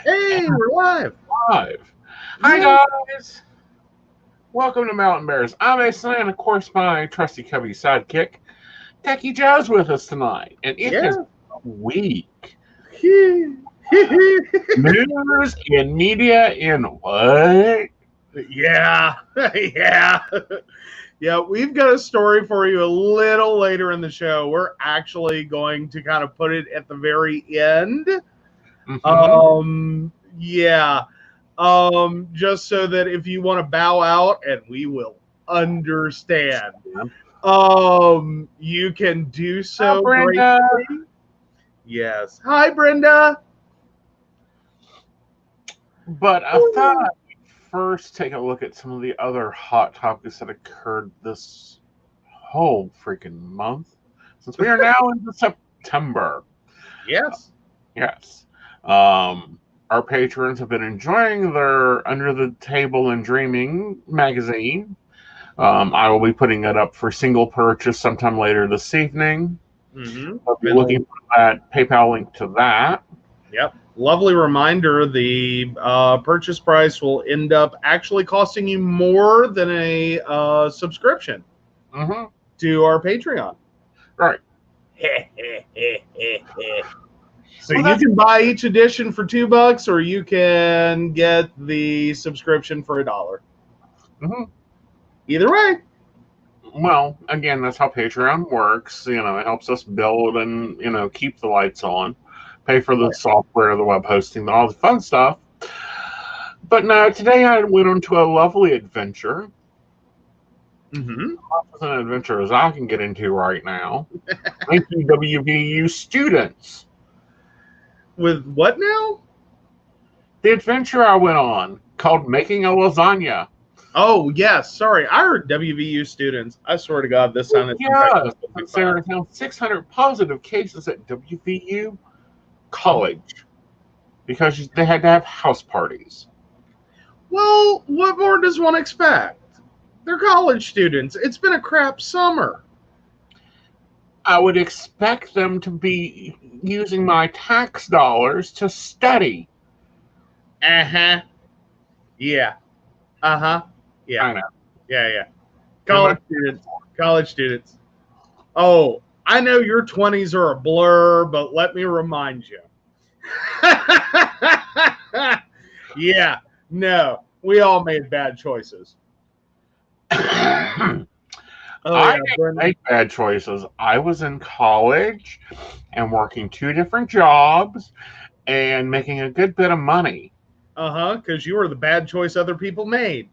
Hey, we're live. Live. Hi, Yeah. guys. Welcome to Mountain Bears. I'm Aeson Knight, and of course, my trusty cubby sidekick, Techy Joe's with us tonight. And it has Yeah. been a week. News and media in what? Yeah. Yeah. Yeah, we've got a story for you a little later in the show. We're actually going to kind of put it at the very end. Mm-hmm. Yeah. Just so that if you want to bow out, and we will understand, you can do Hi, so Brenda. gracefully. Yes. Hi, Brenda. But I thought I'd first take a look at some of the other hot topics that occurred this whole freaking month, since we are now into September. Yes. Yes. Our patrons have been enjoying their Under the Table and Dreaming magazine. I will be putting it up for single purchase sometime later this evening. Mm-hmm. I'll be looking for that PayPal link to that. Yep. Lovely reminder. The purchase price will end up actually costing you more than a subscription Mm-hmm. to our Patreon. Right. So Well, you that's can buy each edition for $2, or you can get the subscription for $1. mhm. Either way. Well, again, that's how Patreon works. It helps us build and keep the lights on, pay for the software, the web hosting, all the fun stuff. But no, today I went on to a lovely adventure. Mm-hmm. As an adventure as I can get into right now. Thank you, WVU students. With what now? The adventure I went on called Making a Lasagna. Oh, yes. Sorry. I heard WVU students. I swear to God, this sounded some Yes, technical since there are now 600 positive cases at WVU College because they had to have house parties. Well, what more does one expect? They're college students. It's been a crap summer. I would expect them to be using my tax dollars to study. Uh-huh. Yeah. Uh-huh. Yeah. I know. Yeah, yeah. Too College much. students. College students. Oh, I know your 20s are a blur, but let me remind you. Yeah. No. We all made bad choices. Oh, I yeah, didn't Brendan. make bad choices. I was in college and working two different jobs and making a good bit of money. Uh-huh, because you were the bad choice other people made.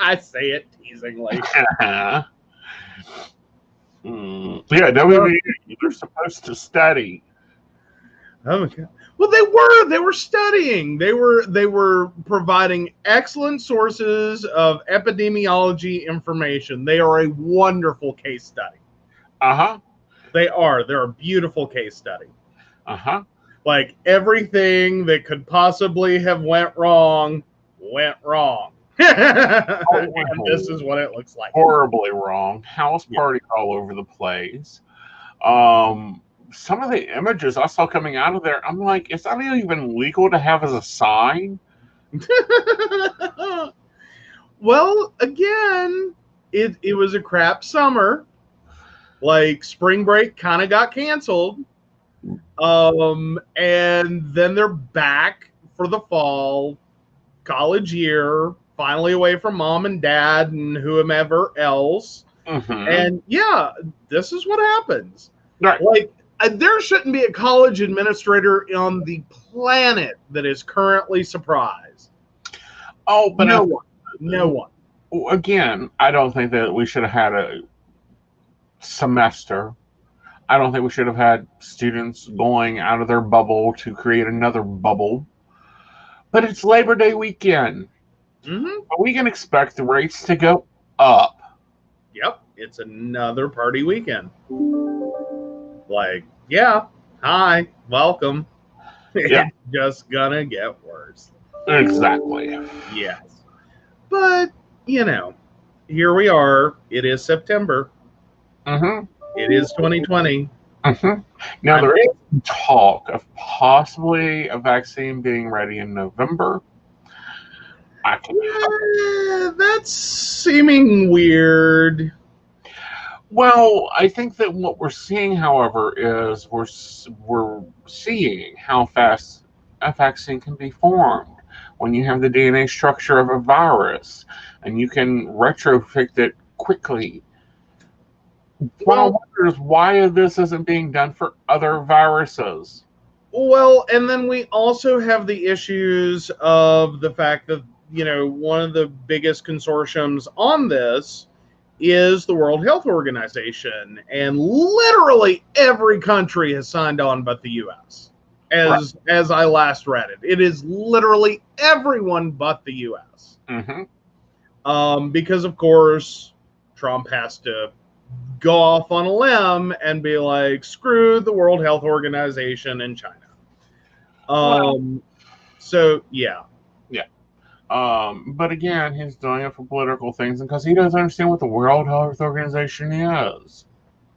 I say it teasingly. Yeah, WVU, they're supposed to study. Oh, okay. Well, they were studying. They were providing excellent sources of epidemiology information. They are a wonderful case study. Uh huh. They're a beautiful case study. Uh huh. Like everything that could possibly have went wrong went wrong. And this is what it looks like. Horribly wrong. House Yeah. parties all over the place. Um, some of the images I saw coming out of there, I'm like, is that even legal to have as a sign? Well, again, it was a crap summer. Like spring break kind of got canceled. And then they're back for the fall college year, finally away from mom and dad and whomever else. Mm-hmm. And yeah, this is what happens. Right. Like, there shouldn't be a college administrator on the planet that is currently surprised. Oh, but No one. No one. again, I don't think that we should have had a semester. I don't think we should have had students going out of their bubble to create another bubble. But it's Labor Day weekend. Mm-hmm. We can expect the rates to go up. Yep, it's another party weekend. Like, yeah, hi, welcome. Yeah. It's just gonna get worse. Exactly. Yes. But, here we are. It is September. Mm-hmm. It is 2020. Now, I'm there is talk of possibly a vaccine being ready in November. I can. That's seeming weird. Well, I think that what we're seeing, however, is we're seeing how fast a vaccine can be formed when you have the DNA structure of a virus, and you can retrofit it quickly. One Well, wonders why this isn't being done for other viruses. well, and then we also have the issues of the fact that, one of the biggest consortiums on this is the World Health Organization, and literally every country has signed on but the US. Right. As I last read it, it is literally everyone but the US. Mm-hmm. Because of course Trump has to go off on a limb and be like, screw the World Health Organization in China. Well, So yeah. yeah. But again, he's doing it for political things and because he doesn't understand what the World Health Organization is.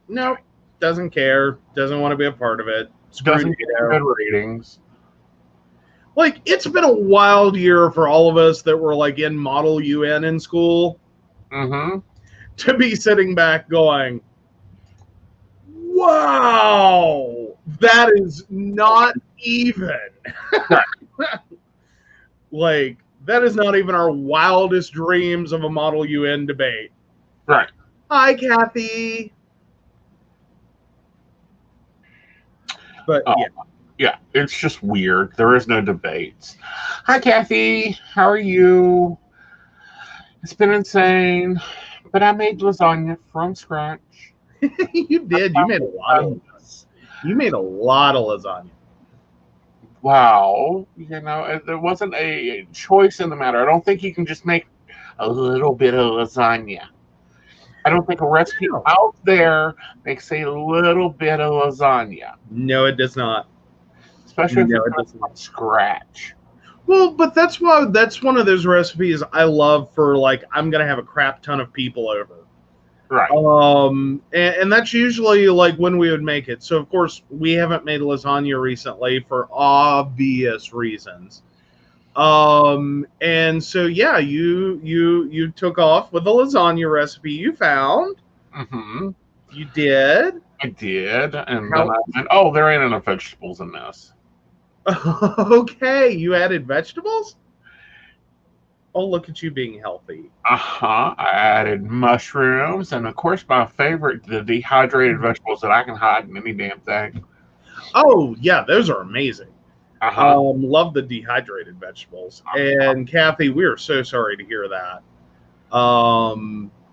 Nope. Doesn't care. Doesn't want to be a part of it. Screw Doesn't get NATO. good ratings. Like, it's been a wild year for all of us that were like in Model UN in school Mm-hmm. to be sitting back going, wow, that is not even. Like, that is not even our wildest dreams of a Model UN debate. Right. Hi, Kathy. But yeah. Yeah, it's just weird. There is no debates. Hi, Kathy. How are you? It's been insane, but I made lasagna from scratch. You did. You made a lot of lasagna. You made a lot of lasagna. Wow. There wasn't a choice in the matter. I don't think you can just make a little bit of lasagna. I don't think a recipe out there makes a little bit of lasagna. No, it does not. Especially if it's from scratch. Well, but that's one of those recipes I love for, like, I'm gonna have a crap ton of people over. Right. And that's usually like when we would make it. So of course we haven't made lasagna recently for obvious reasons. And so yeah, you took off with the lasagna recipe you found. Mm-hmm. You did. I did, and then I went, oh, there ain't enough vegetables in this. Okay, you added vegetables? Oh, look at you being healthy. I added mushrooms, and of course, my favorite, the dehydrated vegetables that I can hide in any damn thing. Oh, yeah, those are amazing. Love the dehydrated vegetables. And Kathy, we are so sorry to hear that.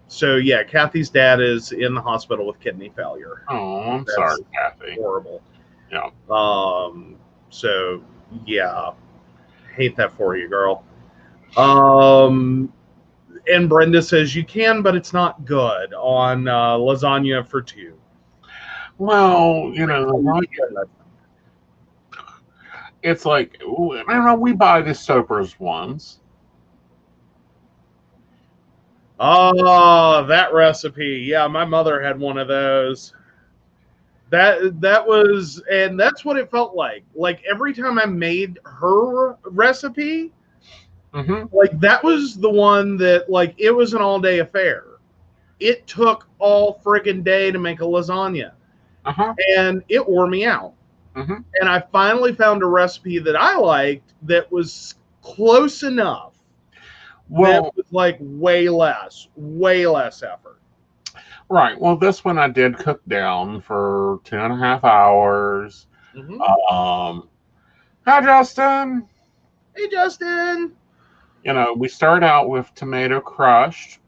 So yeah, Kathy's dad is in the hospital with kidney failure. Oh, I'm sorry, Kathy. Horrible. Yeah. So yeah, hate that for you, girl. And Brenda says you can, but it's not good on lasagna for two. Well, it's like, I don't know, we buy the Stoppers ones. Oh, that recipe. Yeah, my mother had one of those. That was, and that's what it felt like. Like every time I made her recipe, like that was the one that, like, it was an all-day affair. It took all friggin' day to make a lasagna. And it wore me out. And I finally found a recipe that I liked that was close enough. Well, that was like way less effort. Right. Well, this one I did cook down for 2.5 hours. Hi, Justin. Hey, Justin. We start out with tomato crushed,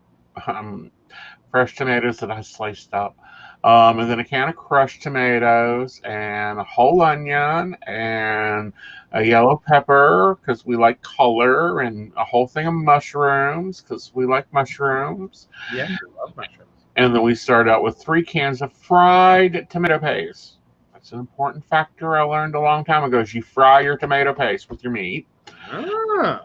fresh tomatoes that I sliced up, and then a can of crushed tomatoes and a whole onion and a yellow pepper because we like color, and a whole thing of mushrooms because we like mushrooms. Yeah, I love mushrooms. And then we start out with 3 cans of fried tomato paste. That's an important factor I learned a long time ago. Is you fry your tomato paste with your meat. And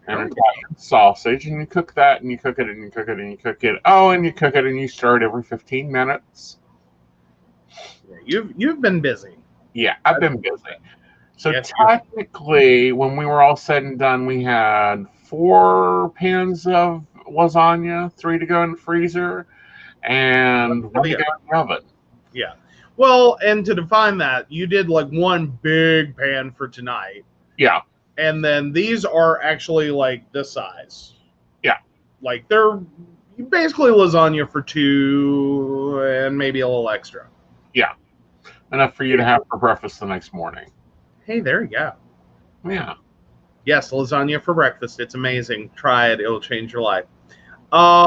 Italian sausage, and you cook that, and you cook it, and you cook it, and you cook it. Oh, and you cook it, and you stir it every 15 minutes. You've been busy. Yeah, I've been busy. So Yes, technically, when we were all said and done, we had 4 pans of lasagna, 3 to go in the freezer, and 1 to yeah. go in the oven. Yeah. Well, and to define that, you did like one big pan for tonight. Yeah. And then these are actually like this size. Yeah. Like they're basically lasagna for 2 and maybe a little extra. Yeah. Enough for you to have for breakfast the next morning. Hey, there you go. Yeah. Yes, lasagna for breakfast. It's amazing. Try it. It'll change your life. For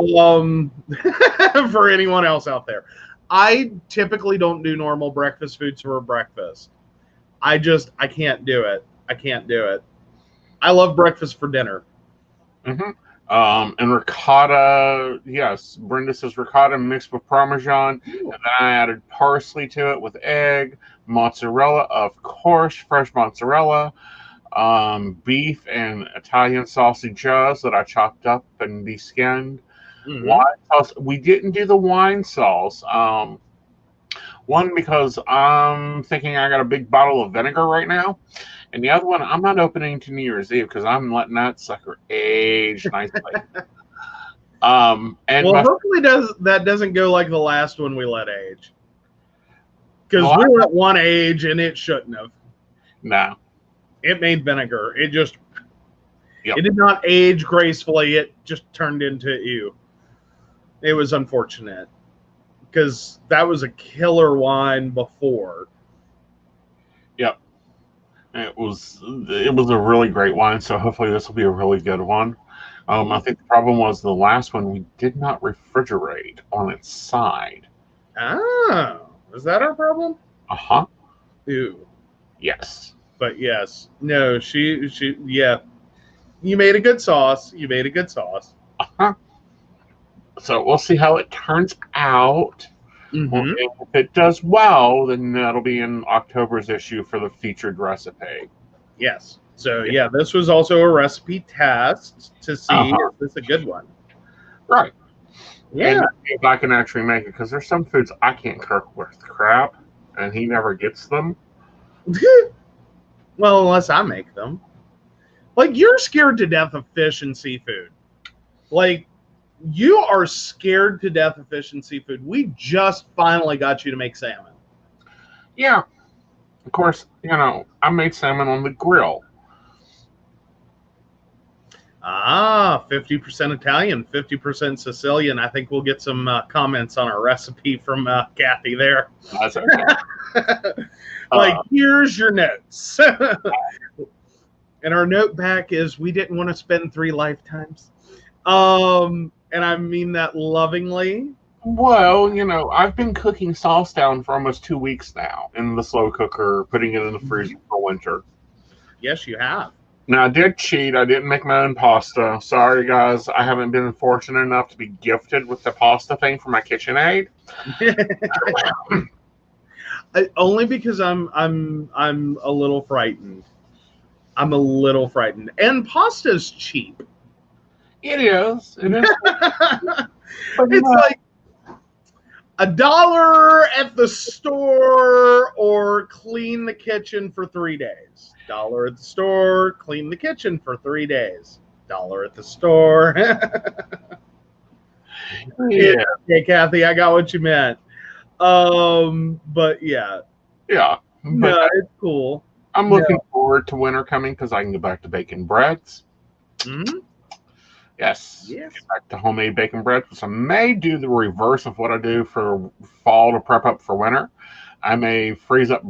anyone else out there. I typically don't do normal breakfast foods for breakfast. I can't do it. I can't do it. I love breakfast for dinner. Mm-hmm. And ricotta, yes, Brenda says ricotta mixed with Parmesan, and then I added parsley to it with egg, mozzarella, of course, fresh mozzarella, beef and Italian sausages that I chopped up and deskinned. Mm-hmm. Wine sauce. We didn't do the wine sauce. One, because I'm thinking I got a big bottle of vinegar right now. And the other one, I'm not opening to New Year's Eve because I'm letting that sucker age nicely. And hopefully that doesn't go like the last one we let age. Because we let one age and it shouldn't have. No. It made vinegar. It just, Yep. It did not age gracefully. It just turned into ew. It was unfortunate. Because that was a killer wine before. Yep. It was a really great wine, so hopefully this will be a really good one. I think the problem was the last one we did not refrigerate on its side. Oh, is that our problem? Uh-huh. Ew. Yes. But yes. No, yeah. You made a good sauce. Uh-huh. So we'll see how it turns out. Mm-hmm. If it does well, then that'll be in October's issue for the featured recipe. Yes. So, yeah, this was also a recipe test to see if this is a good one. Right. Yeah. And if I can actually make it, because there's some foods I can't cook worth crap, and he never gets them. Well, unless I make them. Like, you're scared to death of fish and seafood. Like, you are scared to death of fish and seafood. We just finally got you to make salmon. Yeah. Of course, I made salmon on the grill. 50% Italian, 50% Sicilian. I think we'll get some comments on our recipe from Kathy there. That's okay. Here's your notes. And our note back is, we didn't want to spend 3 lifetimes. And I mean that lovingly. Well, I've been cooking sauce down for almost 2 weeks now in the slow cooker, putting it in the freezer for winter. Yes, you have. Now, I did cheat. I didn't make my own pasta. Sorry, guys. I haven't been fortunate enough to be gifted with the pasta thing for my KitchenAid. Only because I'm a little frightened. I'm a little frightened. And pasta's cheap. It is. It is. It's like $1 at the store, or clean the kitchen for 3 days. $1 at the store, clean the kitchen for 3 days. $1 at the store. Yeah. Okay, Kathy, I got what you meant. But yeah. Yeah. No, it's cool. I'm looking forward to winter coming because I can go back to baking breads. Mm-hmm. Yes. Get back to homemade bacon bread. So I may do the reverse of what I do for fall to prep up for winter. I may freeze up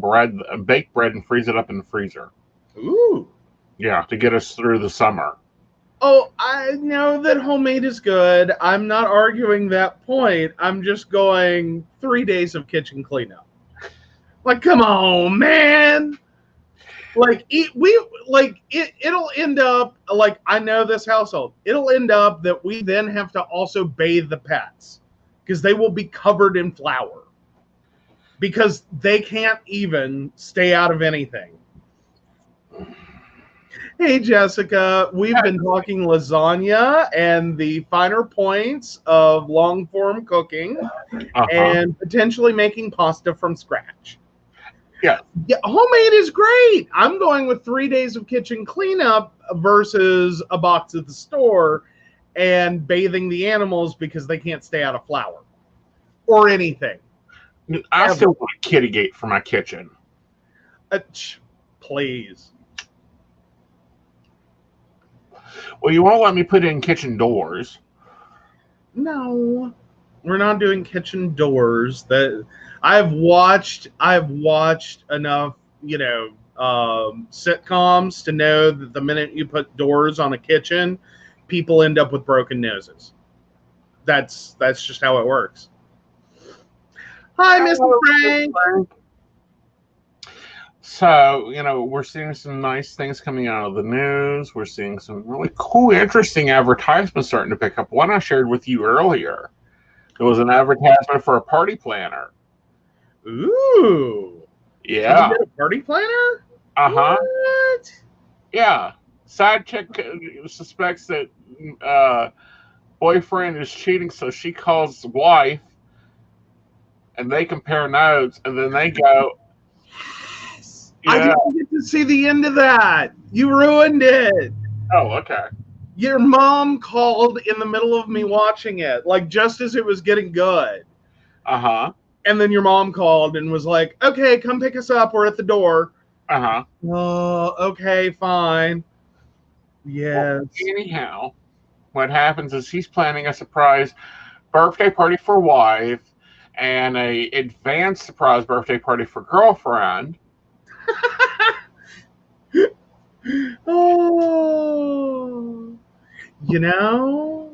bake bread and freeze it up in the freezer. Ooh. Yeah, to get us through the summer. Oh, I know that homemade is good. I'm not arguing that point. I'm just going 3 days of kitchen cleanup. Like, come on, man. Like, it'll end up, like, I know this household. It'll end up that we then have to also bathe the pets because they will be covered in flour because they can't even stay out of anything. Hey, Jessica. We've been talking lasagna and the finer points of long form cooking and potentially making pasta from scratch. Yeah. Yeah, homemade is great. I'm going with 3 days of kitchen cleanup versus a box at the store and bathing the animals because they can't stay out of flour or anything. I still want a kitty gate for my kitchen. Please. Well, you won't let me put in kitchen doors. No, we're not doing kitchen doors. That I've watched enough, sitcoms to know that the minute you put doors on a kitchen, people end up with broken noses. That's just how it works. Hi, Mr. Frank. So, we're seeing some nice things coming out of the news. We're seeing some really cool, interesting advertisements starting to pick up. One I shared with you earlier. It was an advertisement for a party planner. Ooh. Yeah. A party planner? Uh-huh. What? Yeah. Side chick suspects that boyfriend is cheating, so she calls wife, and they compare notes, and then they go, I didn't get to see the end of that. You ruined it. Oh, okay. Your mom called in the middle of me watching it, like just as it was getting good. Uh-huh. And then your mom called and was like, okay, come pick us up. We're at the door. Uh-huh. Oh, okay, fine. Yes. Well, anyhow, what happens is he's planning a surprise birthday party for wife and a advanced surprise birthday party for girlfriend. Oh, you know.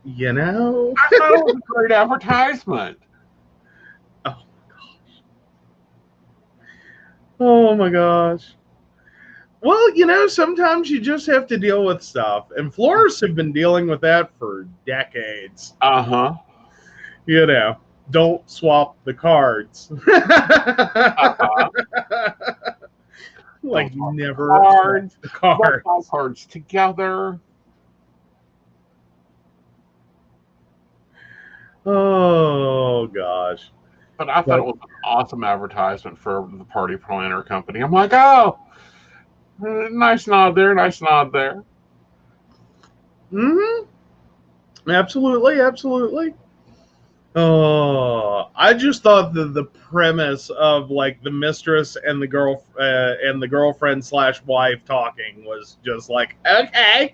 I thought it was a great advertisement. Oh my gosh. Well, sometimes you just have to deal with stuff, and florists have been dealing with that for decades. Uh-huh. Don't swap the cards. Uh-huh. Like never cards. The cards. All cards together. Oh gosh. But I thought it was an awesome advertisement for the party planner company. I'm like, oh, nice nod there, nice nod there. Mm-hmm. Absolutely. Oh, I just thought that the premise of like the mistress and the girlfriend / wife talking was just like, okay,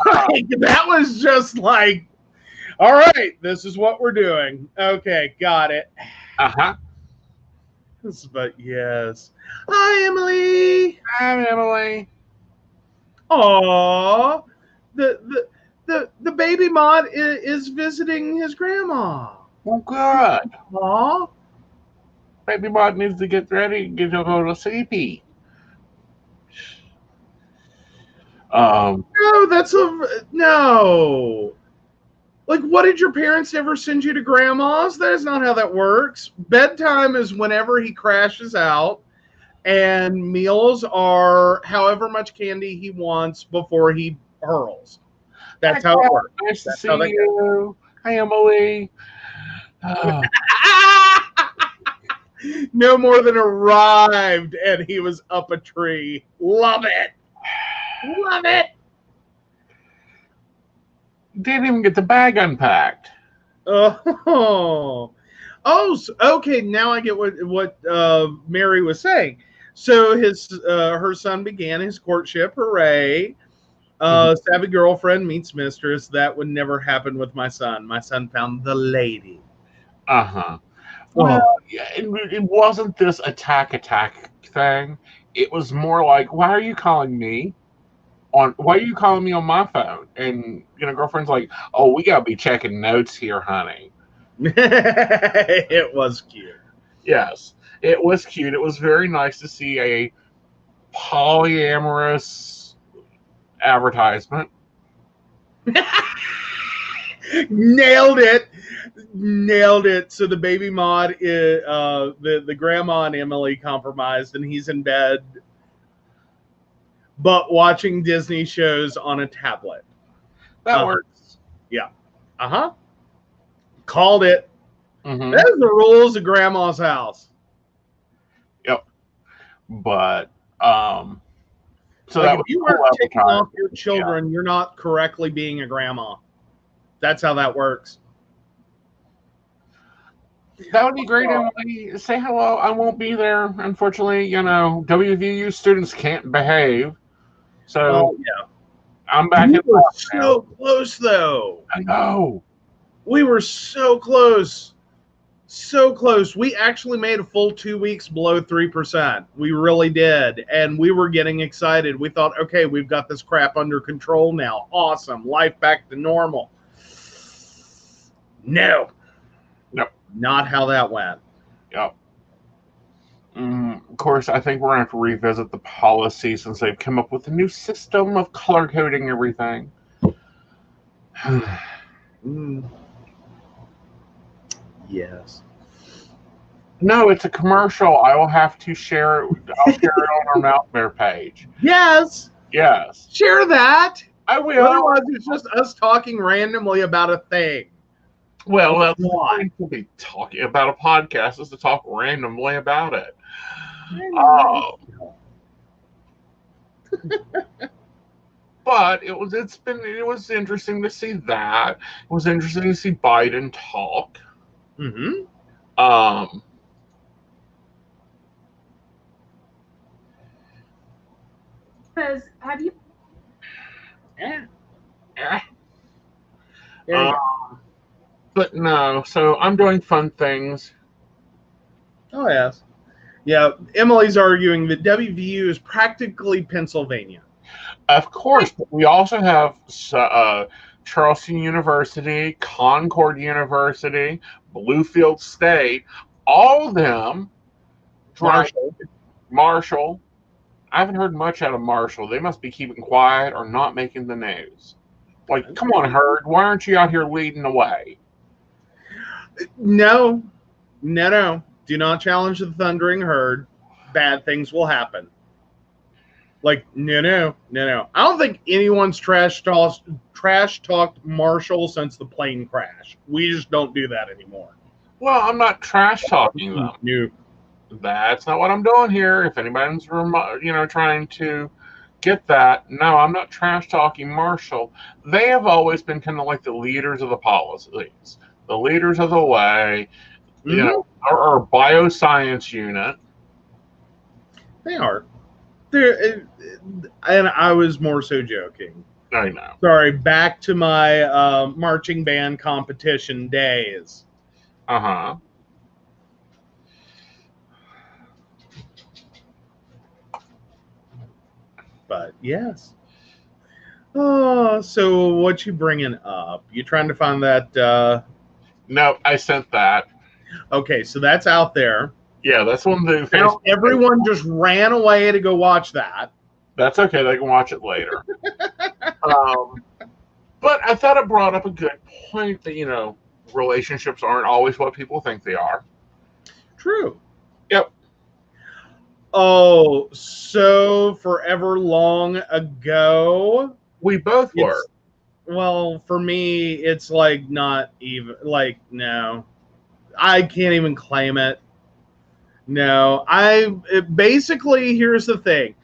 like, that was just like, all right, this is what we're doing. Okay, got it. Uh-huh. But yes. Hi, Emily. Hi, Emily. Aw, the baby mod is visiting his grandma. Well, good. Aw. Baby Mod needs to get ready and go to sleepy. No, no. Like, what, did your parents ever send you to grandma's? That is not how that works. Bedtime is whenever he crashes out, and meals are however much candy he wants before he hurls. That's how it works. Nice to see you. Hi, Emily. No more than arrived, and he was up a tree. Love it. Love it. Didn't even get the bag unpacked. Oh, okay. Now I get what Mary was saying. So her son began his courtship. Hooray! Savvy girlfriend meets mistress. That would never happen with my son. My son found the lady. Uh-huh. Well, it wasn't this attack thing. It was more like, why are you calling me? Why are you calling me on my phone? And girlfriend's like, oh, we gotta be checking notes here, honey. It was cute. Yes, it was cute. It was very nice to see a polyamorous advertisement. Nailed it. So the baby mod is the grandma and Emily compromised, and he's in bed. but watching Disney shows on a tablet. That works. Yeah. Called it. That's the rules of Grandma's house. Yep. But so like that if was you weren't taking off your children, you're not correctly being a grandma. That's how that works. That would be great, Emily. Say hello. I won't be there, unfortunately. WVU students can't behave. So yeah. I'm back We in were so close, though. I know. We were so close. So close. We actually made a full 2 weeks below 3%. We really did. And we were getting excited. We thought, okay, we've got this crap under control now. Awesome. Life back to normal. No. Nope. Not how that went. Yep. Of course, I think we're going to have to revisit the policy since they've come up with a new system of color coding everything. Yes. No, it's a commercial. I will have to share it. I'll share it on our Mouthbear page. Yes. Yes. Share that. I will. Otherwise, it's just us talking randomly about a thing. Well, that's why to be talking about a podcast is to talk randomly about it. But it was interesting to see that. It was interesting to see Biden talk. Because have you? But no, so I'm doing fun things. Oh, yes. Yeah, Emily's arguing that WVU is practically Pennsylvania. Of course, but we also have Charleston University, Concord University, Bluefield State, all of them. Marshall. I haven't heard much out of Marshall. They must be keeping quiet or not making the news. Like, come on, Herd. Why aren't you out here leading the way? No. Do not challenge the thundering herd. Bad things will happen. Like, no. I don't think anyone's trash talked Marshall since the plane crash. We just don't do that anymore. Well, I'm not trash talking them. No. That's not what I'm doing here. If anybody's trying to get that, no, I'm not trash talking Marshall. They have always been kind of like the leaders of the policies, the leaders of the way. Our bioscience unit. They are. And I was more so joking. I know. Sorry, back to my marching band competition days. But yes. Oh, so what you bringing up? You trying to find that? No, I sent that. Okay, so that's out there. Yeah, that's one of the. Now everyone just ran away to go watch that. That's okay. They can watch it later. But I thought it brought up a good point that relationships aren't always what people think they are. True. Yep. Oh, so forever long ago. We both were. Well, for me, it's like not even no. I can't even claim it. No, basically, here's the thing.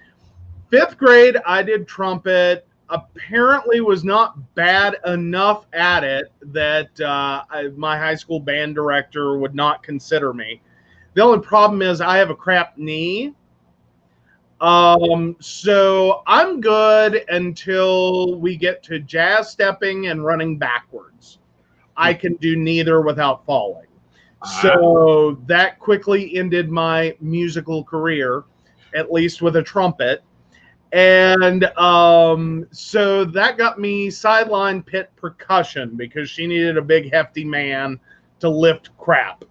5th grade, I did trumpet. Apparently was not bad enough at it that my high school band director would not consider me. The only problem is I have a crap knee. So I'm good until we get to jazz stepping and running backwards. I can do neither without falling. So that quickly ended my musical career, at least with a trumpet. And so that got me sideline pit percussion because she needed a big, hefty man to lift crap.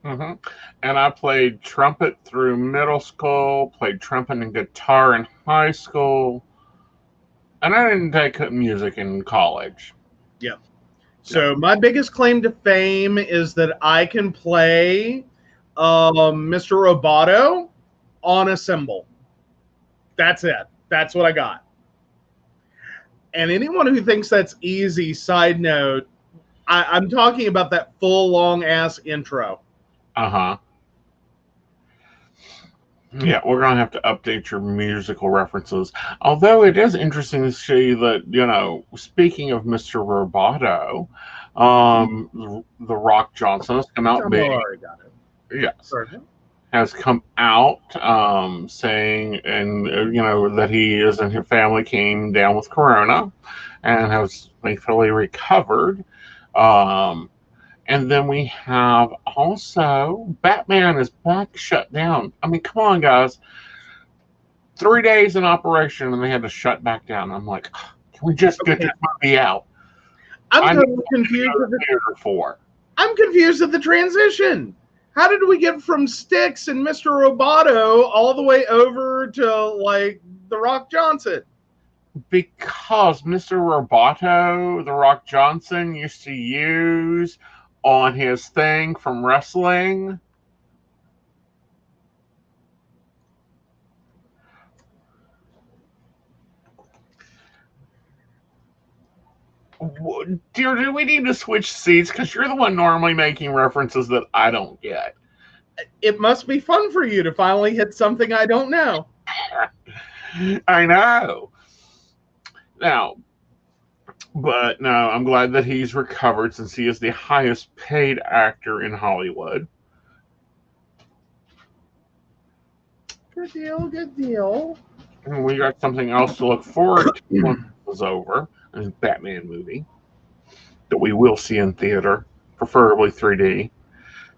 And I played trumpet through middle school, played trumpet and guitar in high school, and I didn't take music in college. Yeah. So my biggest claim to fame is that I can play Mr. Roboto on a cymbal. That's it. That's what I got. And anyone who thinks that's easy, side note, I'm talking about that full long ass intro. Uh-huh. Yeah, we're going to have to update your musical references. Although it is interesting to see that, speaking of Mr. Roboto, the Rock Johnson has come out big. Already got it. Yes. Sorry. Has come out saying, and that he is and his family came down with corona and has thankfully recovered. And then we have also Batman is back shut down. I mean, come on, guys. 3 days in operation and they had to shut back down. I'm like, can we just get this movie out? I'm totally confused with the I'm confused at the transition. How did we get from Styx and Mr. Roboto all the way over to like the Rock Johnson? Because Mr. Roboto, the Rock Johnson, used to use on his thing from wrestling. Dear, do we need to switch seats? Because you're the one normally making references that I don't get. It must be fun for you to finally hit something I don't know. I know. But no, I'm glad that he's recovered since he is the highest paid actor in Hollywood. Good deal, good deal. And we got something else to look forward to once this is over. A Batman movie that we will see in theater, preferably 3D.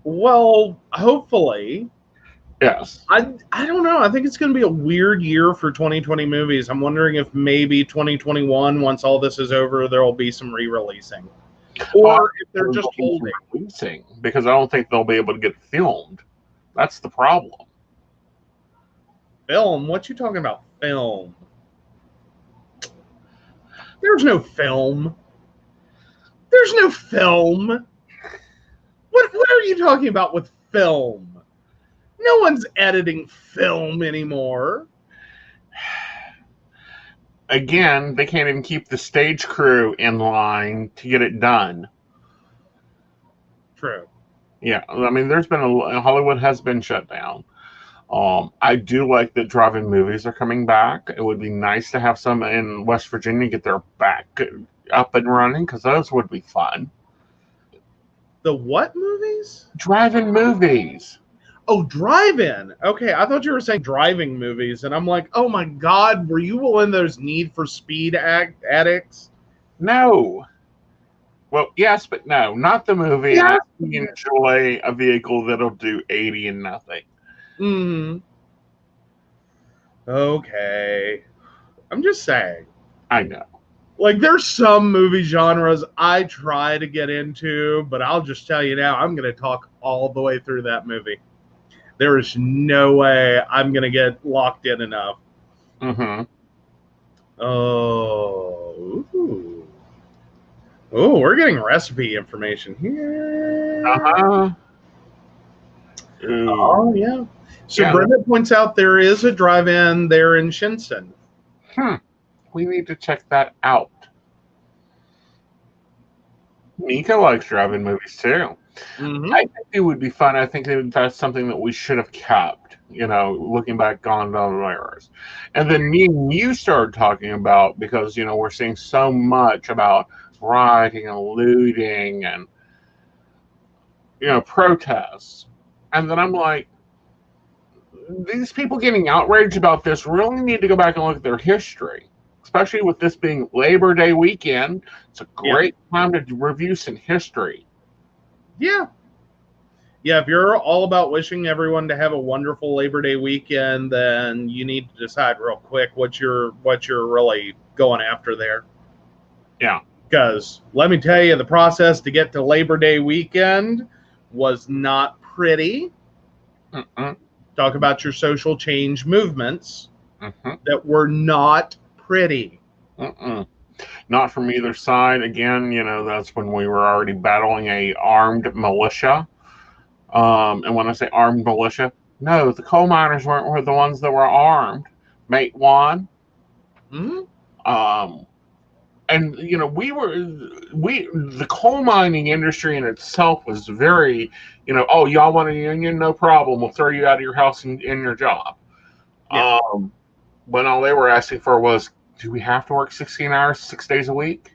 Well, hopefully. Yes. I don't know. I think it's going to be a weird year for 2020 movies. I'm wondering if maybe 2021, once all this is over, there will be some re-releasing. Or if they're just holding. Releasing, because I don't think they'll be able to get filmed. That's the problem. Film? What you talking about? Film? There's no film. There's no film. What are you talking about with film? No one's editing film anymore. Again, they can't even keep the stage crew in line to get it done. True. Yeah, I mean, Hollywood has been shut down. I do like that drive-in movies are coming back. It would be nice to have some in West Virginia get their back up and running, because those would be fun. The what movies? Drive-in movies. Oh, drive-in. Okay, I thought you were saying driving movies, and I'm like, oh my God, were you one of those Need for Speed addicts? No. Well, yes, but no, not the movie. Yes. I enjoy a vehicle that'll do 80 and nothing. Okay. I'm just saying. I know. Like, there's some movie genres I try to get into, but I'll just tell you now, I'm going to talk all the way through that movie. There is no way I'm going to get locked in enough. Mm-hmm. Oh. Ooh. Oh, we're getting recipe information here. Uh-huh. Oh, yeah. So yeah. Brenda points out there is a drive-in there in Shinson. We need to check that out. Mika likes drive-in movies too. Mm-hmm. I think it would be fun. I think that's something that we should have kept, looking back on the errors. And then me and you started talking about, because, we're seeing so much about rioting and looting and, protests. And then I'm like, these people getting outraged about this really need to go back and look at their history, especially with this being Labor Day weekend. It's a great time to review some history. Yeah. Yeah, if you're all about wishing everyone to have a wonderful Labor Day weekend, then you need to decide real quick what you're really going after there. Yeah. Because let me tell you, the process to get to Labor Day weekend was not pretty. Talk about your social change movements that were not pretty. Not from either side. Again, that's when we were already battling a armed militia. And when I say armed militia, no, the coal miners weren't the ones that were armed. Mate Juan, Mhm. And the coal mining industry in itself was very, oh, y'all want a union? No problem. We'll throw you out of your house and in your job. Yeah. When all they were asking for was, do we have to work 16 hours, 6 days a week,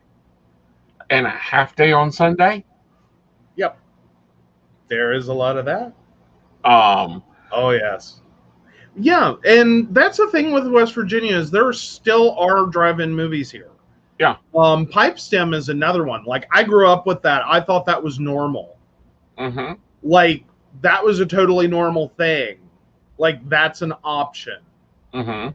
and a half day on Sunday? Yep. There is a lot of that. Um, Oh yes. Yeah, and that's the thing with West Virginia is there still are drive-in movies here. yeah. Pipe stem is another one. Like I grew up with that. I thought that was normal. Mm-hmm. Like that was a totally normal thing. Like that's an option. Mm-hmm.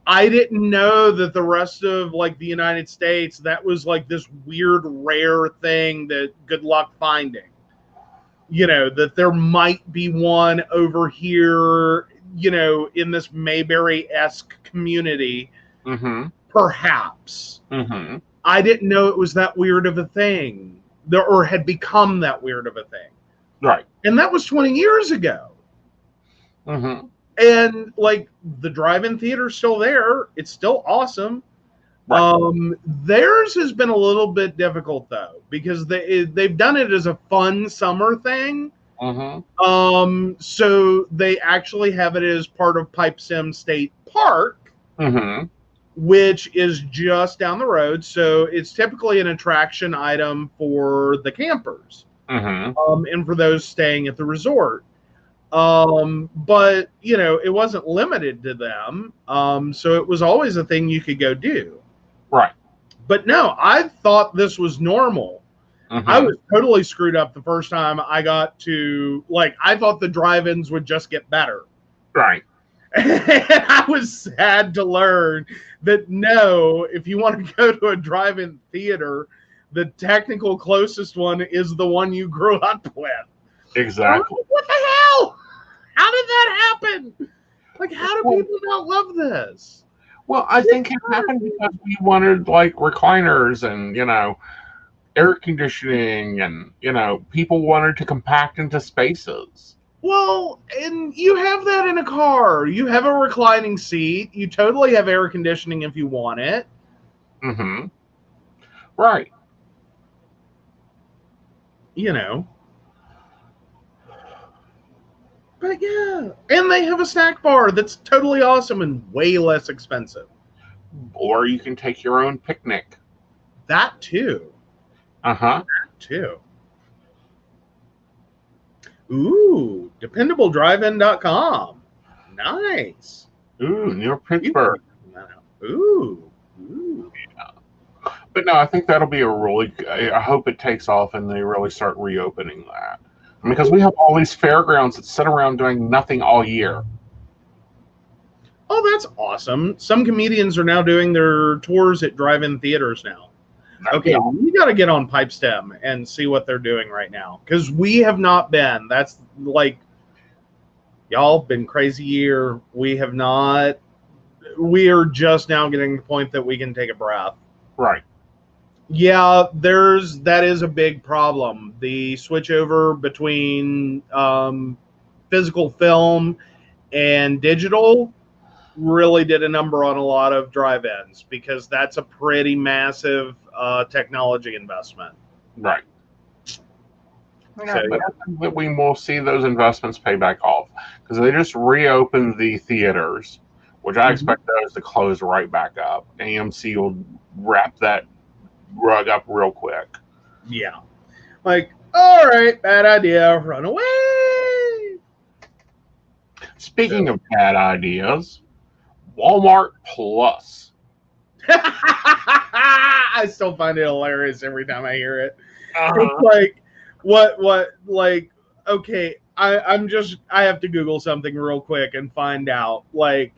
I didn't know that the rest of like the United States that was like this weird rare thing that good luck finding. That there might be one over here, in this Mayberry-esque community, Mm-hmm. perhaps. Mm-hmm. I didn't know it was that weird of a thing, or had become that weird of a thing. Right. And that was 20 years ago. Mm-hmm. And like the drive-in theater's still there. It's still awesome. Right. Theirs has been a little bit difficult though, because they've done it as a fun summer thing. Mm-hmm. So they actually have it as part of Pipestem State Park, Mm-hmm. which is just down the road. So it's typically an attraction item for the campers, Mm-hmm. and for those staying at the resort. But it wasn't limited to them. So it was always a thing you could go do. Right. But no, I thought this was normal. I Mm-hmm. was totally screwed up the first time I got to, like, I thought the drive-ins would just get better. Right. And I was sad to learn that no, if you want to go to a drive-in theater, the technical closest one is the one you grew up with. Exactly. What the hell? How did that happen? Like, how do people not love this? Well, I think it happened because we wanted like recliners and air conditioning, and people wanted to compact into spaces. Well, and you have that in a car. You have a reclining seat. You totally have air conditioning if you want it. Mm-hmm. Right. You know. But yeah. And they have a snack bar that's totally awesome and way less expensive. Or you can take your own picnic. That too. Uh-huh. That too. Ooh, dependabledrivein.com. Nice. Ooh, near Pittsburgh. Ooh. Ooh. But no, I think that'll be a really. I hope it takes off and they really start reopening that, because we have all these fairgrounds that sit around doing nothing all year. Oh, that's awesome. Some comedians are now doing their tours at drive-in theaters now. Okay, we got to get on Pipestem and see what they're doing right now, because we have not been. That's like, y'all been crazy year. We have not. We are just now getting to the point that we can take a breath. Right. Yeah, that is a big problem. The switch over between physical film and digital really did a number on a lot of drive-ins, because that's a pretty massive technology investment. Right. Yeah, but I think that we will see those investments pay back off, because they just reopened the theaters, which I expect those to close right back up. AMC will wrap that rug up real quick. Yeah. Like, all right, bad idea, run away. Speaking of bad ideas, Walmart Plus. I still find it hilarious every time I hear it. It's like, like, okay, I have to Google something real quick and find out, like,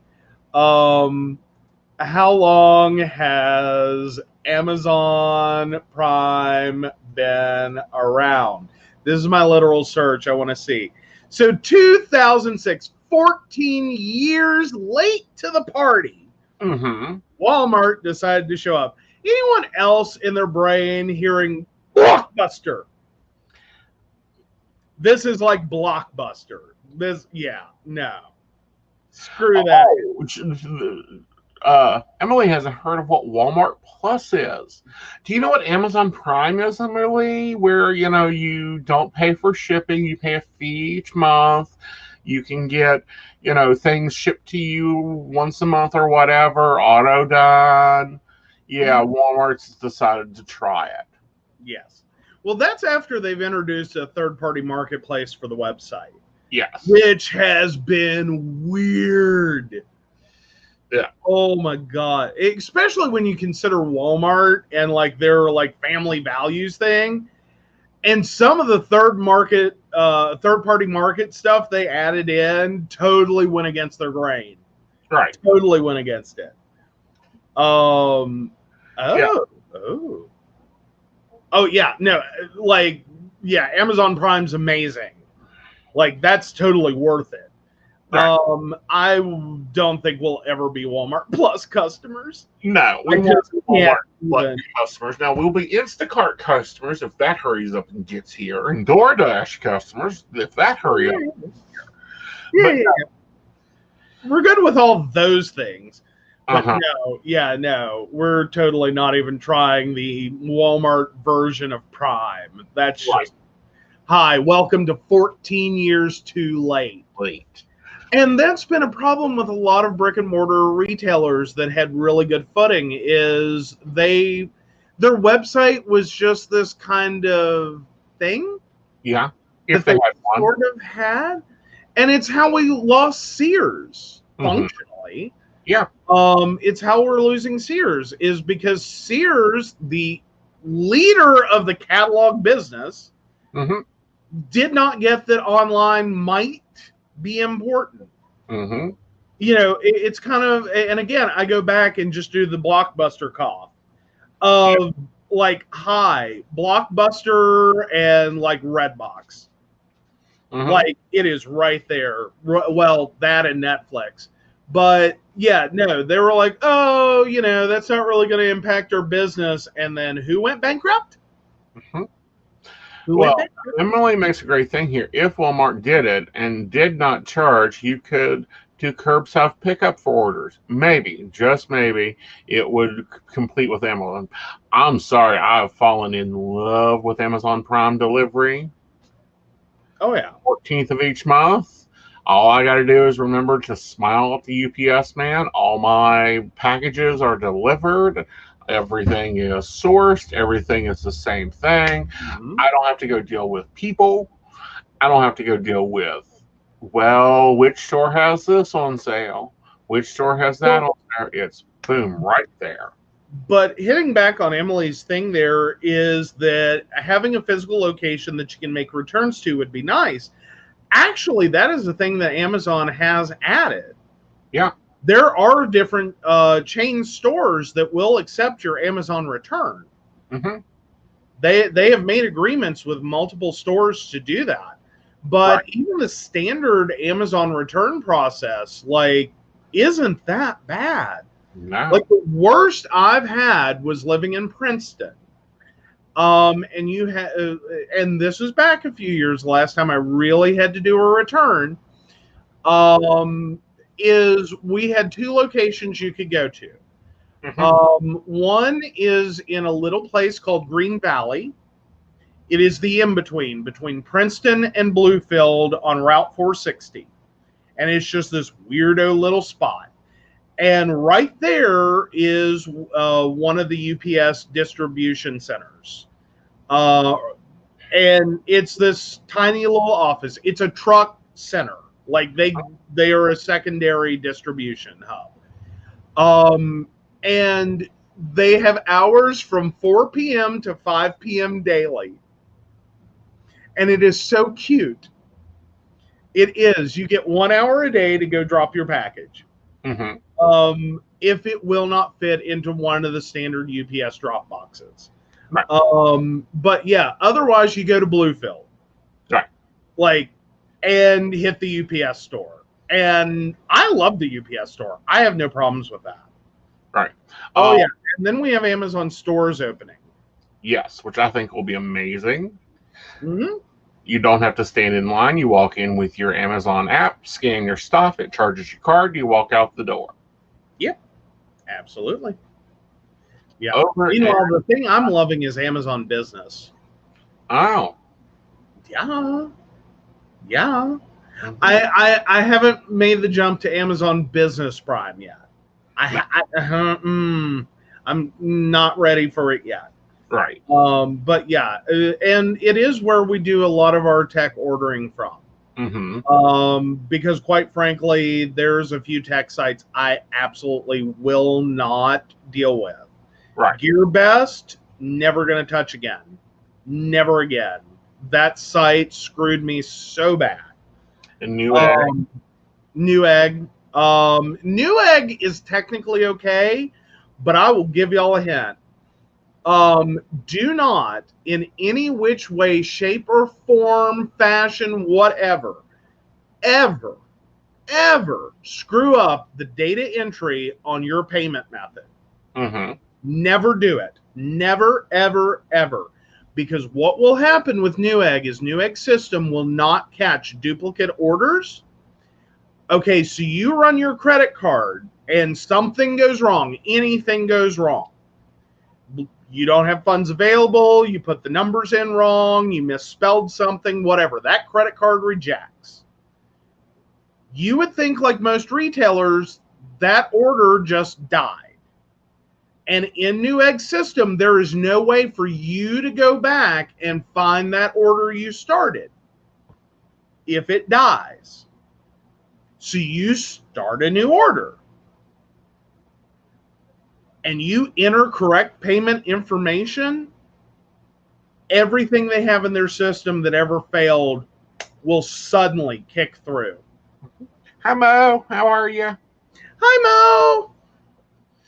how long has Amazon Prime been around? This is my literal search. I want to see. So 2006, 14 years late to the party, Walmart decided to show up. Anyone else in their brain hearing Blockbuster? This is like Blockbuster. No. Screw that. Emily hasn't heard of what Walmart Plus is. Do you know what Amazon Prime is, Emily? Where, you don't pay for shipping, you pay a fee each month. You can get, things shipped to you once a month or whatever, auto done. Yeah, Walmart's decided to try it. Yes. Well, that's after they've introduced a third-party marketplace for the website. Yes. Which has been weird. Yeah. Oh my God. Especially when you consider Walmart and like their like family values thing. And some of the third-party market stuff they added in totally went against their grain. Right. Totally went against it. Oh yeah, no, like, yeah, Amazon Prime's amazing. Like, that's totally worth it. Right. I don't think we'll ever be Walmart Plus customers. No, we won't be Walmart Plus customers. Now, we'll be Instacart customers if that hurries up and gets here, and DoorDash customers if that hurries up and gets here. Yeah. We're good with all those things. But no, we're totally not even trying the Walmart version of Prime. That's just, hi, welcome to 14 years too late. And that's been a problem with a lot of brick and mortar retailers that had really good footing, is their website was just this kind of thing. Yeah. If they sort of had. And it's how we lost Sears functionally. Yeah. It's how we're losing Sears, is because Sears, the leader of the catalog business, did not get that online might be important. It's kind of, and again, I go back and just do the Blockbuster cough of like, hi, Blockbuster and like Redbox. Like, it is right there. Well, that and Netflix. But yeah, no, they were like, oh, that's not really going to impact our business. And then who went bankrupt? Emily makes a great thing here. If Walmart did it and did not charge, you could do curbside pickup for orders. Maybe, just maybe, it would complete with Amazon. I'm sorry, I've fallen in love with Amazon Prime delivery. Oh, yeah. 14th of each month. All I got to do is remember to smile at the UPS man. All my packages are delivered. Everything is sourced. Everything is the same thing. I don't have to go deal with people. I don't have to go deal with, well, which store has this on sale? Which store has that on there? It's boom, right there. But hitting back on Emily's thing there is that having a physical location that you can make returns to would be nice. Actually, that is the thing that Amazon has added. Yeah. There are different chain stores that will accept your Amazon return. They have made agreements with multiple stores to do that. But even the standard Amazon return process, like, isn't that bad. No. Like, the worst I've had was living in Princeton. And you had, and this was back a few years. Last time I really had to do a return, is we had two locations you could go to. One is in a little place called Green Valley. It is the in-between between Princeton and Bluefield on Route 460, and it's just this weirdo little spot. And right there is one of the UPS distribution centers. And it's this tiny little office. It's a truck center. Like, they are a secondary distribution hub. And they have hours from 4 p.m. to 5 p.m. daily. And it is so cute. It is. You get 1 hour a day to go drop your package. If it will not fit into one of the standard UPS drop boxes. But yeah, otherwise you go to Bluefield. Like, and hit the UPS store. And I love the UPS store. I have no problems with that. Oh, yeah. And then we have Amazon stores opening. Yes, which I think will be amazing. You don't have to stand in line. You walk in with your Amazon app, scan your stuff, it charges your card, you walk out the door. Yep. Absolutely. Yeah. Over Meanwhile, and the thing I'm loving is Amazon Business. oh, Yeah. Yeah. mhm. I haven't made the jump to Amazon Business Prime yet. No, I'm not ready for it yet. right. But yeah, and it is where we do a lot of our tech ordering from. Mm-hmm. Because quite frankly, there's a few tech sites I absolutely will not deal with. Right. GearBest, never going to touch again. Never again. That site screwed me so bad. And Newegg. Newegg. Newegg is technically okay, but I will give y'all a hint. Do not, in any which way, shape, or form, fashion, whatever, ever, ever screw up the data entry on your payment method. Mm-hmm. Never do it. Never, ever, ever. Because what will happen with Newegg is Newegg system will not catch duplicate orders. Okay, so you run your credit card and something goes wrong, anything goes wrong. You don't have funds available, you put the numbers in wrong, you misspelled something, whatever. That credit card rejects. You would think, like most retailers, that order just died. And in Newegg system, there is no way for you to go back and find that order you started if it dies. So you start a new order and you enter correct payment information. Everything they have in their system that ever failed will suddenly kick through. Hi, Mo. How are you? Hi, Mo.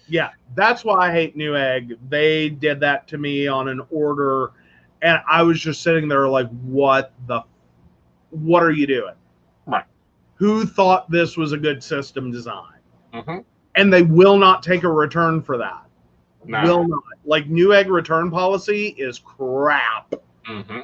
Yeah, that's why I hate Newegg. They did that to me on an order, and I was just sitting there like, what are you doing? Right. Who thought this was a good system design? Mm-hmm. And they will not take a return for that. No. Will not. Like, Newegg return policy is crap. Mm-hmm.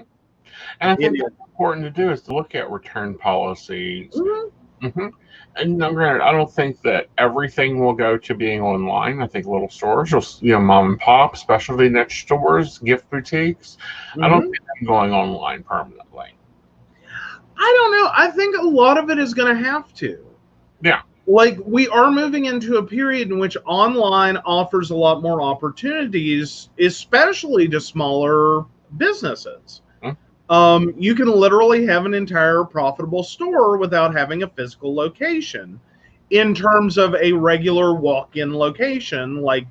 And I think that's important to do is to look at return policies. Mm-hmm. Mm-hmm. And now, granted, I don't think that everything will go to being online. I think little stores, mom and pop, specialty niche stores, gift boutiques, I don't think them going online permanently. I don't know. I think a lot of it is going to have to. Yeah. Like, we are moving into a period in which online offers a lot more opportunities, especially to smaller businesses. You can literally have an entire profitable store without having a physical location in terms of a regular walk-in location, like,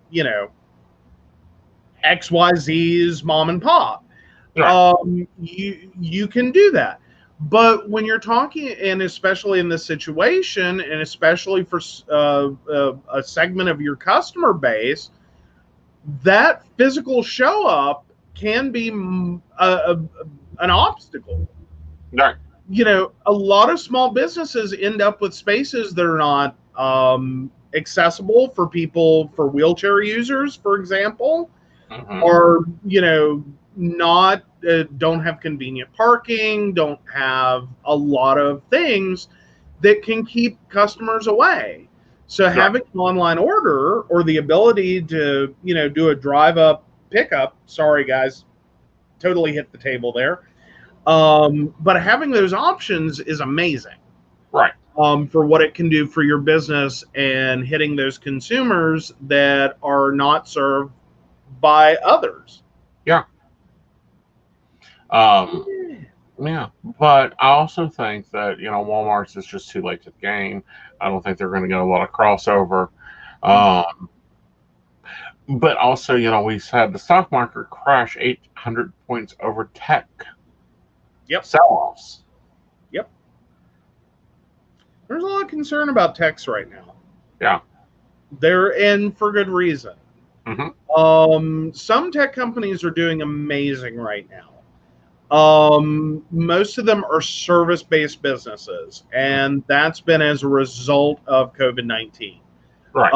XYZ's mom and pop. Right. You can do that. But when you're talking, and especially in this situation, and especially for a segment of your customer base, that physical show up can be an obstacle. Right. A lot of small businesses end up with spaces that are not accessible for people, for wheelchair users, for example, or not don't have convenient parking, don't have a lot of things that can keep customers away. So having an online order or the ability to do a drive up pickup, sorry guys, totally hit the table there, but having those options is amazing, right? For what it can do for your business and hitting those consumers that are not served by others. Yeah. Yeah, but I also think that Walmart's is just too late to the game. I don't think they're going to get a lot of crossover. But also, we had the stock market crash 800 points over tech. Yep. Sell-offs. Yep. There's a lot of concern about techs right now. Yeah. They're in for good reason. Mm-hmm. Some tech companies are doing amazing right now. Most of them are service-based businesses, and that's been as a result of COVID-19. Right.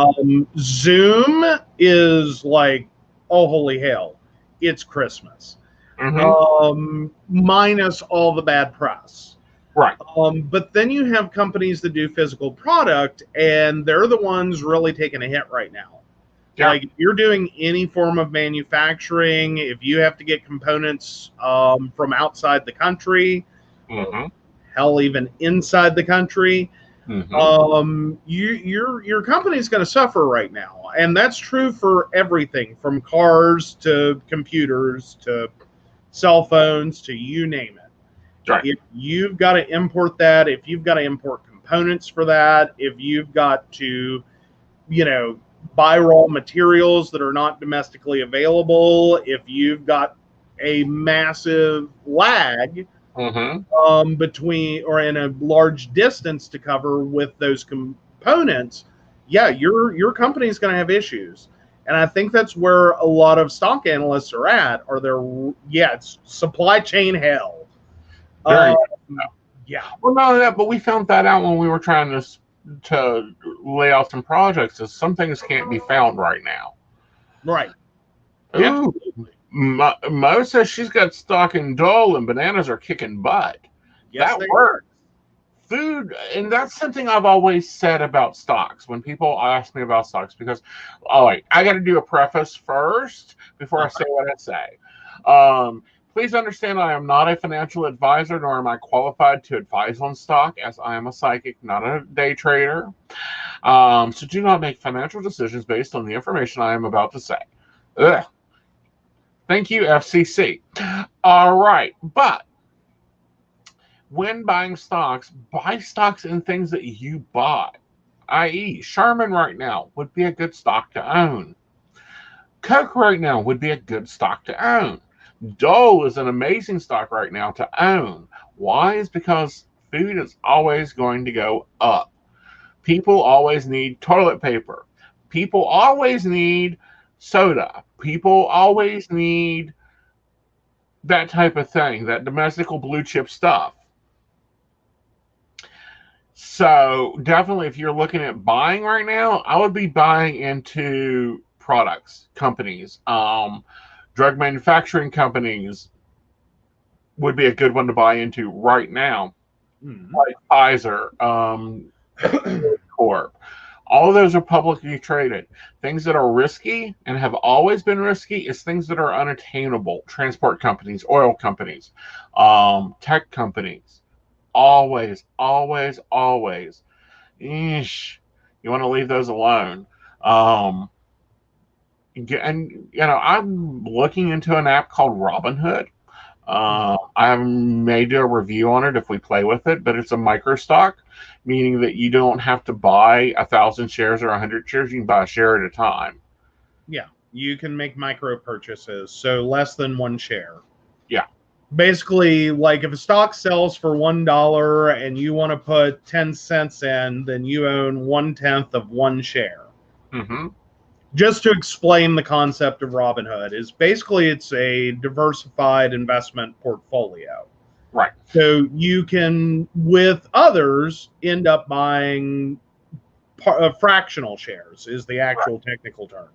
Zoom is like, oh, holy hell, it's Christmas. Minus all the bad press. Right. But then you have companies that do physical product, and they're the ones really taking a hit right now. Yeah. Like if you're doing any form of manufacturing, if you have to get components from outside the country, or Mm-hmm. hell, even inside the country, Mm-hmm. your company's going to suffer right now, and that's true for everything from cars to computers to cell phones to you name it. Right. If you've got to import that, if you've got to import components for that, if you've got to, you know, buy raw materials that are not domestically available, if you've got a massive lag Mm-hmm. between or in a large distance to cover with those components, yeah, your company is going to have issues. And I think that's where a lot of stock analysts are at. Are there? Yeah, it's supply chain hell. Very. Yeah, Well, not only that, but we found that out when we were trying to lay out some projects. Is some things can't be found right now. right. Ooh, Absolutely. Mo says she's got stock in Dole and bananas are kicking butt. Yes, That they are. works. Food, and that's something I've always said about stocks when people ask me about stocks. Because, all right, I got to do a preface first before I say what I say. Please understand, I am not a financial advisor, nor am I qualified to advise on stock, as I am a psychic, not a day trader. So do not make financial decisions based on the information I am about to say. Ugh. Thank you, FCC. All right, but when buying stocks, buy stocks in things that you bought. I.e., Sherman right now would be a good stock to own. Coke right now would be a good stock to own. Dole is an amazing stock right now to own. Why? Is because food is always going to go up. People always need toilet paper. People always need soda. People always need that type of thing, that domestical blue chip stuff. So definitely, if you're looking at buying right now, I would be buying into products, companies, drug manufacturing companies would be a good one to buy into right now, Mm-hmm. like Pfizer, Corp. All of those are publicly traded. Things that are risky and have always been risky is things that are unattainable. Transport companies, oil companies, tech companies. Always, always, always. Eesh, you want to leave those alone. And I'm looking into an app called Robinhood. I may do a review on it if we play with it, but it's a micro stock, meaning that you don't have to buy 1,000 shares or 100 shares. You can buy a share at a time. Yeah, you can make micro purchases, so less than one share. Yeah. Basically, like if a stock sells for $1 and you want to put 10 cents in, then you own 1/10 of one share. Mm-hmm. Just to explain the concept of Robinhood, is basically it's a diversified investment portfolio. Right. So you can, with others, end up buying fractional shares, is the actual technical term.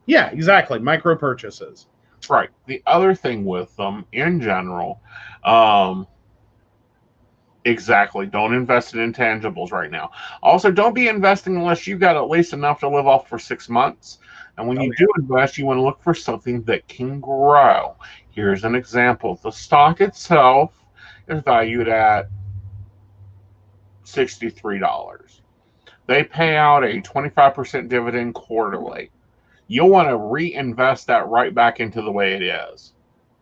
Yeah, exactly. Micro purchases. Right. The other thing with them in general, um, exactly, don't invest in intangibles right now. Also, don't be investing unless you've got at least enough to live off for 6 months. And when you do invest, you want to look for something that can grow. Here's an example. The stock itself is valued at $63. They pay out a 25% dividend quarterly. You'll want to reinvest that right back into the way it is.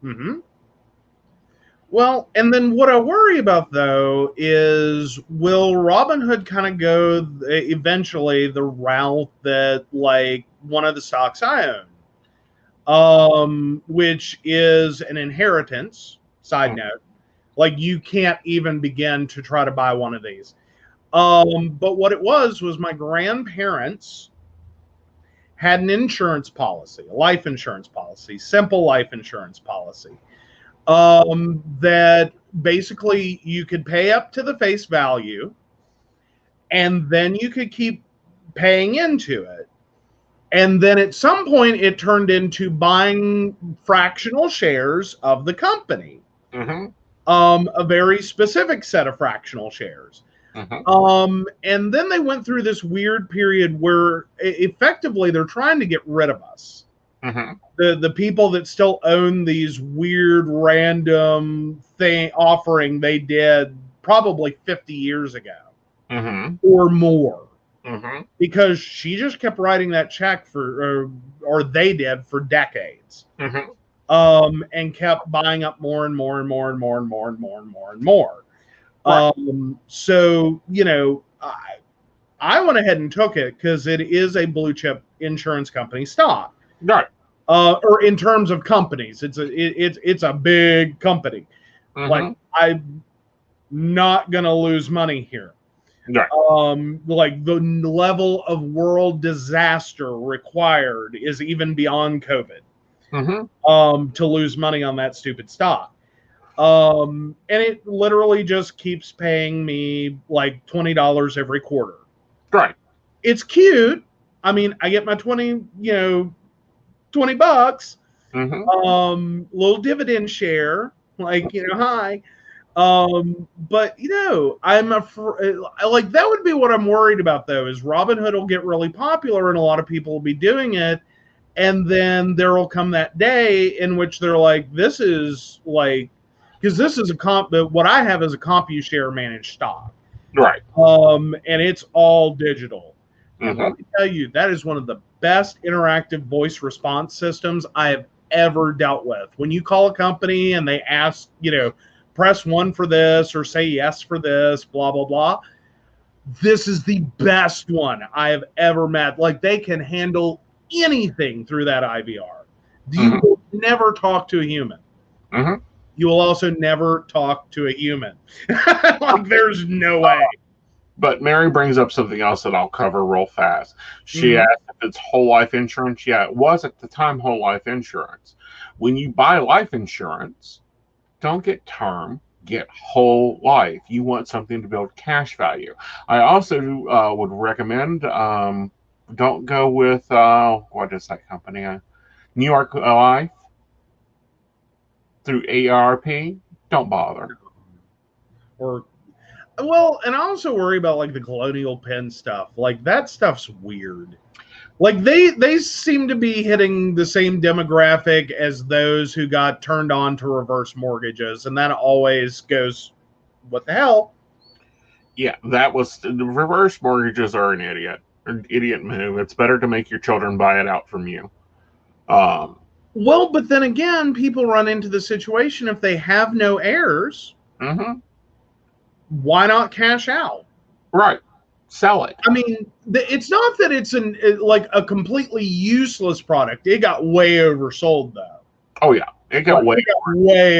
Mm-hmm. Well, and then what I worry about though is will Robinhood kind of go eventually the route that like one of the stocks I own, which is an inheritance. Side note, like you can't even begin to try to buy one of these. But what it was my grandparents had an insurance policy, a life insurance policy, simple life insurance policy, that basically you could pay up to the face value and then you could keep paying into it. And then at some point, it turned into buying fractional shares of the company, Mm-hmm. a very specific set of fractional shares. And then they went through this weird period where effectively they're trying to get rid of us. The people that still own these weird random offering they did probably 50 years ago or more. Because she just kept writing that check for, or they did for decades. And kept buying up more and more and more and more and more and more and more and more. Right. So, you know, I went ahead and took it because it is a blue chip insurance company stock. Right. Or in terms of companies, it's a big company. Like, I'm not gonna lose money here. Right. Like the level of world disaster required is even beyond COVID. To lose money on that stupid stock. And it literally just keeps paying me like $20 every quarter. Right. It's cute. I mean, I get my 20 bucks. Little dividend share, like, hi. But I'm like, that would be what I'm worried about though, is Robinhood will get really popular and a lot of people will be doing it. And then there will come that day in which they're like, this is like, because this is what I have is a CompuShare managed stock. Right. And it's all digital. And let me tell you, that is one of the best interactive voice response systems I have ever dealt with. When you call a company and they ask, press 1 for this or say yes for this, blah, blah, blah. This is the best one I have ever met. Like, they can handle anything through that IVR. You will never talk to a human. You will also never talk to a human. Like, there's no way. But Mary brings up something else that I'll cover real fast. She asked if it's whole life insurance. Yeah, it was at the time whole life insurance. When you buy life insurance, don't get term, get whole life. You want something to build cash value. I also would recommend don't go with, what is that company? New York Life through AARP. Don't bother. And I also worry about like the Colonial Penn stuff. Like, that stuff's weird. Like, they seem to be hitting the same demographic as those who got turned on to reverse mortgages. And that always goes, what the hell? Yeah, that was, the reverse mortgages are an idiot move. It's better to make your children buy it out from you. Well, but then again, people run into the situation if they have no heirs. Why not cash out? Right. Sell it. I mean, it's not that it's like a completely useless product. It got way oversold, though. Oh, yeah. It got way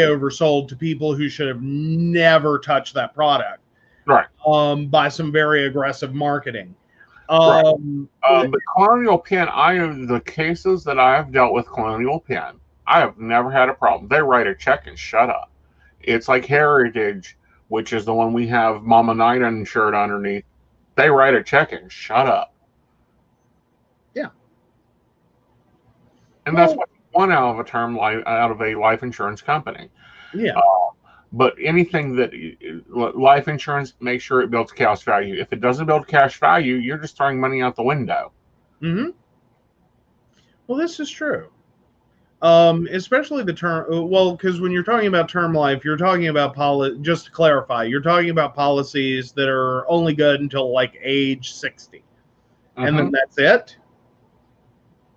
oversold to people who should have never touched that product. Right. By some very aggressive marketing. Right. But Colonial Penn, the cases that I have dealt with Colonial Penn, I have never had a problem. They write a check and shut up. It's like Heritage, which is the one we have Mama Knight insured underneath. They write a check and shut up. Yeah. And that's what you want out of a life insurance company. Yeah. But anything that life insurance, make sure it builds cash value. If it doesn't build cash value, you're just throwing money out the window. Well, this is true. Especially the term, because when you're talking about term life, you're talking about just to clarify, you're talking about policies that are only good until like age 60. And then that's it.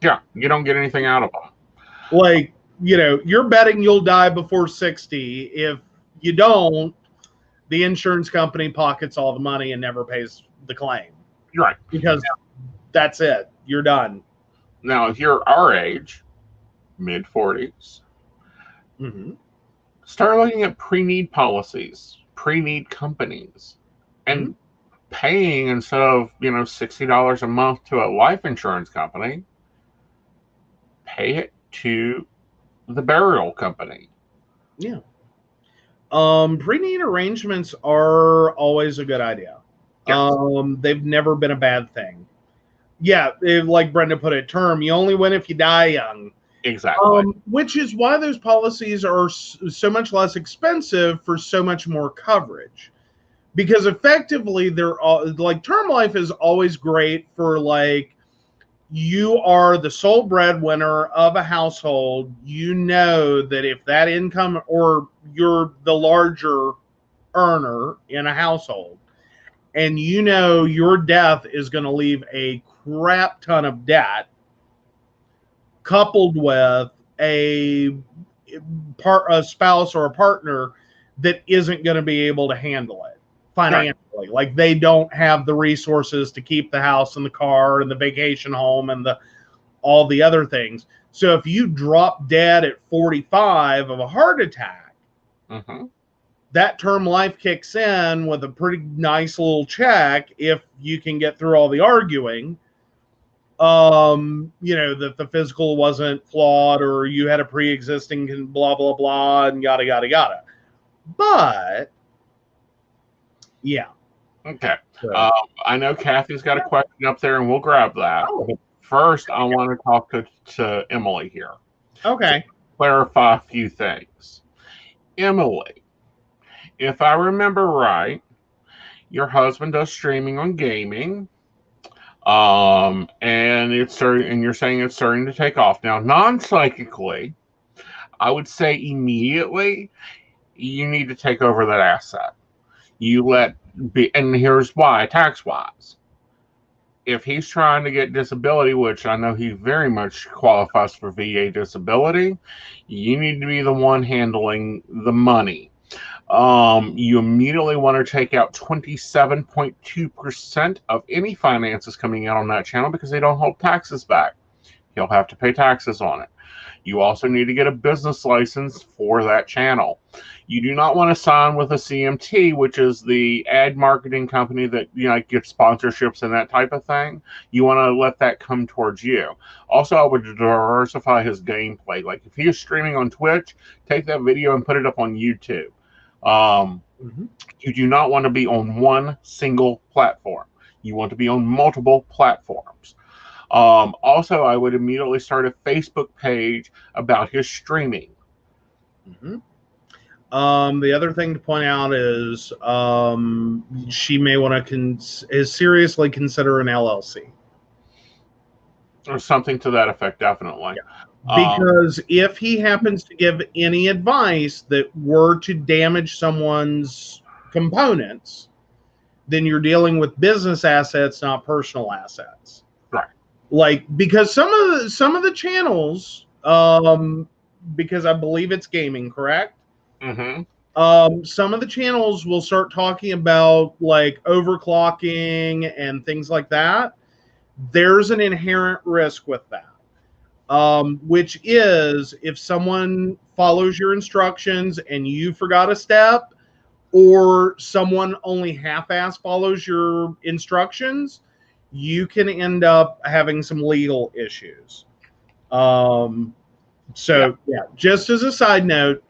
Yeah, you don't get anything out of them. Like, you're betting you'll die before 60. If you don't, the insurance company pockets all the money and never pays the claim. Right. Because that's it. You're done. Now, if you're our age, mid-40s, start looking at pre-need policies, pre-need companies, and paying, instead of $60 a month to a life insurance company, pay it to the burial company. Yeah. Pre-need arrangements are always a good idea. Yes. They've never been a bad thing. Yeah, like Brenda put it, term, you only win if you die young. Exactly. Which is why those policies are so much less expensive for so much more coverage. because effectively they're all like term life is always great for like you are the sole breadwinner of a household. You know that if that income or you're the larger earner in a household and you know your death is going to leave a crap ton of debt coupled with a spouse or a partner that isn't going to be able to handle it financially. Right. Like they don't have the resources to keep the house and the car and the vacation home and all the other things. So if you drop dead at 45 of a heart attack, that term life kicks in with a pretty nice little check if you can get through all the arguing. That the physical wasn't flawed or you had a pre-existing blah, blah, blah, and yada, yada, yada. But, yeah. Okay. I know Kathy's got a question up there, and we'll grab that. But first, I want to talk to Emily here. Okay. To clarify a few things. Emily, if I remember right, your husband does streaming on gaming. And you're saying it's starting to take off. Now, non-psychically, I would say immediately you need to take over that asset. And here's why, tax-wise. If he's trying to get disability, which I know he very much qualifies for VA disability, you need to be the one handling the money. You immediately want to take out 27.2% of any finances coming out on that channel because they don't hold taxes back. He'll have to pay taxes on it. You also need to get a business license for that channel. You do not want to sign with a CMT, which is the ad marketing company that gets sponsorships and that type of thing. You want to let that come towards you. Also, I would diversify his gameplay. Like if he is streaming on Twitch, take that video and put it up on YouTube. You do not want to be on one single platform. You want to be on multiple platforms. Also, I would immediately start a Facebook page about his streaming. The other thing to point out is she may want to seriously consider an LLC. Or something to that effect, definitely. Yeah. Because if he happens to give any advice that were to damage someone's components, then you're dealing with business assets, not personal assets. Right. Like, because some of the channels, because I believe it's gaming, correct? Some of the channels will start talking about like overclocking and things like that. There's an inherent risk with that. Which is if someone follows your instructions and you forgot a step, or someone only half-ass follows your instructions, you can end up having some legal issues. Just as a side note,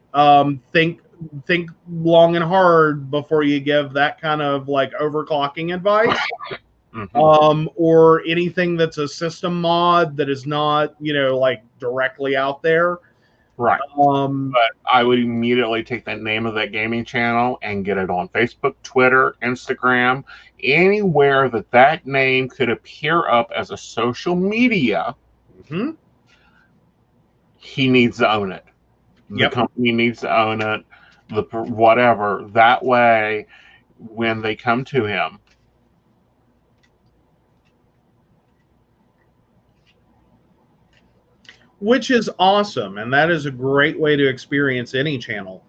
think long and hard before you give that kind of like overclocking advice. Or anything that's a system mod that is not, like directly out there. Right. But I would immediately take the name of that gaming channel and get it on Facebook, Twitter, Instagram, anywhere that name could appear up as a social media. He needs to own it. The company needs to own it. Whatever. That way, when they come to him, which is awesome, and that is a great way to experience any channel.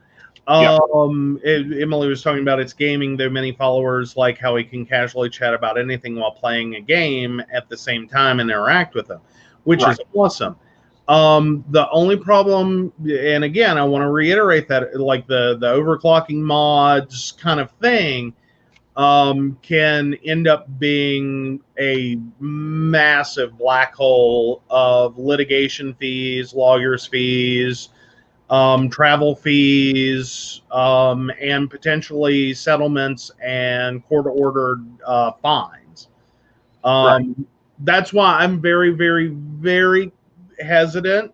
Emily was talking about it's gaming, though many followers like how he can casually chat about anything while playing a game at the same time and interact with them, which is awesome. The only problem, and again, I want to reiterate that, like the overclocking mods kind of thing, can end up being a massive black hole of litigation fees, lawyers' fees, travel fees, and potentially settlements and court-ordered fines. That's why I'm very, very, very hesitant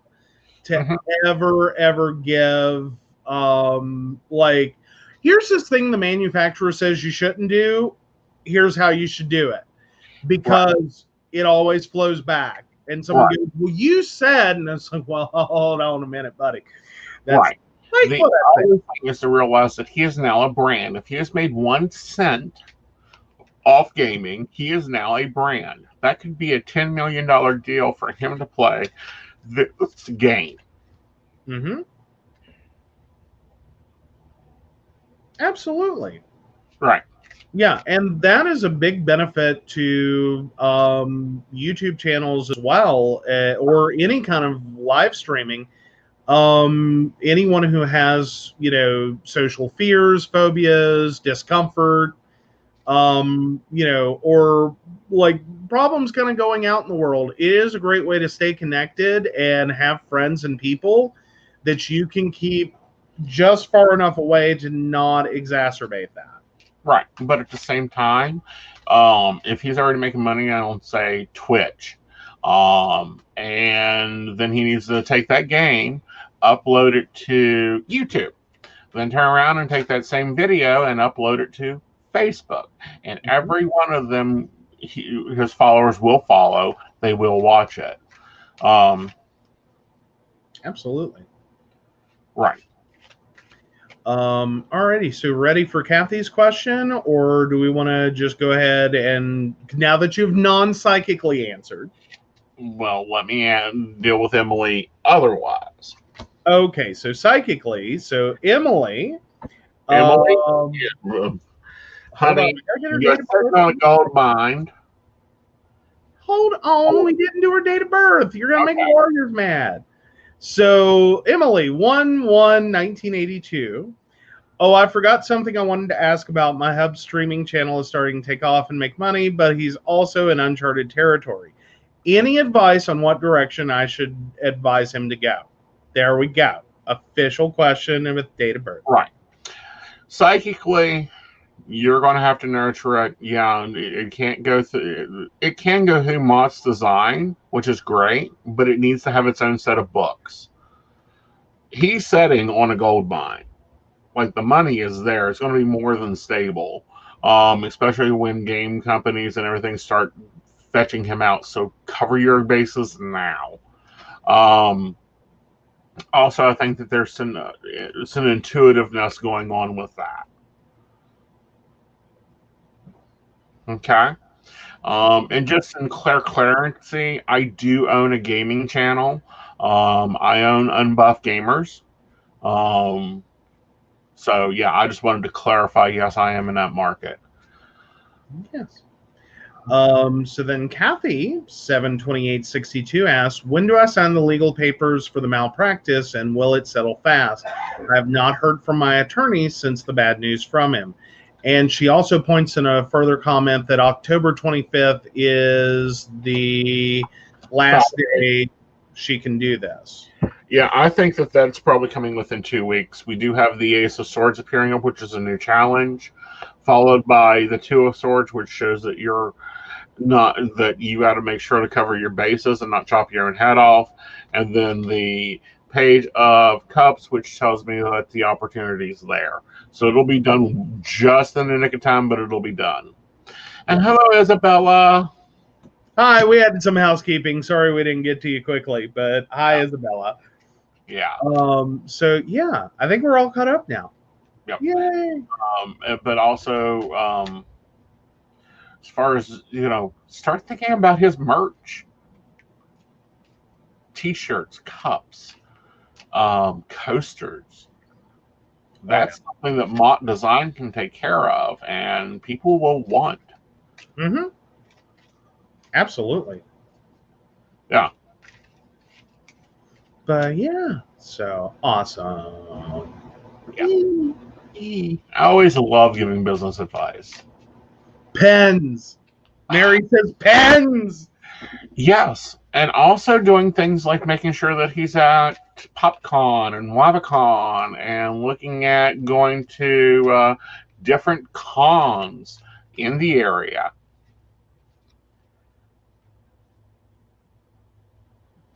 to ever give like here's this thing the manufacturer says you shouldn't do. Here's how you should do it. Because it always flows back. And someone goes, well, you said, and it's like, well, hold on a minute, buddy. That's The other thing is to realize that he is now a brand. If he has made 1 cent off gaming, he is now a brand. That could be a $10 million deal for him to play this game. Mm-hmm. Absolutely. Right. Yeah, and that is a big benefit to YouTube channels as well, or any kind of live streaming. Anyone who has, social fears, phobias, discomfort, or like problems kind of going out in the world, it is a great way to stay connected and have friends and people that you can keep just far enough away to not exacerbate that. Right. But at the same time, if he's already making money on, say, Twitch, and then he needs to take that game, upload it to YouTube, then turn around and take that same video and upload it to Facebook. And every one of them, his followers will follow. They will watch it. Absolutely. Right. Alrighty, so ready for Kathy's question, or do we want to just go ahead and, now that you've non-psychically answered? Well, let me deal with Emily otherwise. Okay, so psychically, so Emily. Honey, you're sitting on a gold mine. Hold on, we didn't do her date of birth. You're going to make warriors mad. So, Emily, 1/1/1982. Oh, I forgot something I wanted to ask about. My hub streaming channel is starting to take off and make money, but he's also in uncharted territory. Any advice on what direction I should advise him to go? There we go. Official question with date of birth. Right. Psychically, you're going to have to nurture it. Yeah, it can't go through. It can go through Mott's design, which is great, but it needs to have its own set of books. He's setting on a gold mine. Like, the money is there. It's going to be more than stable, especially when game companies and everything start fetching him out. So cover your bases now. Also, I think that there's some intuitiveness going on with that. Okay. And just in clarity, I do own a gaming channel. I own Unbuffed Gamers. So, yeah, I just wanted to clarify, yes, I am in that market. Yes. So then Kathy, 7/28/62, asks, when do I sign the legal papers for the malpractice, and will it settle fast? I have not heard from my attorney since the bad news from him. And she also points in a further comment that October 25th is the last day she can do this. Yeah, I think that that's probably coming within 2 weeks. We do have the Ace of Swords appearing up, which is a new challenge, followed by the Two of Swords, which shows that you got to make sure to cover your bases and not chop your own head off, and then the Page of Cups, which tells me that the opportunity is there. So it'll be done just in the nick of time, but it'll be done. And hello, Isabella. Hi, we had some housekeeping. Sorry we didn't get to you quickly, but hi, Isabella. Yeah. So yeah, I think we're all caught up now. Yep. Yay. But also, as far as, start thinking about his merch. T-shirts, cups, coasters. That's something that Mott Design can take care of, and people will want. Mm-hmm. Absolutely. Yeah. But yeah, so awesome. Yeah. I always love giving business advice. Pens. Mary says pens. Yes. And also doing things like making sure that he's at PopCon and WabaCon and looking at going to different cons in the area.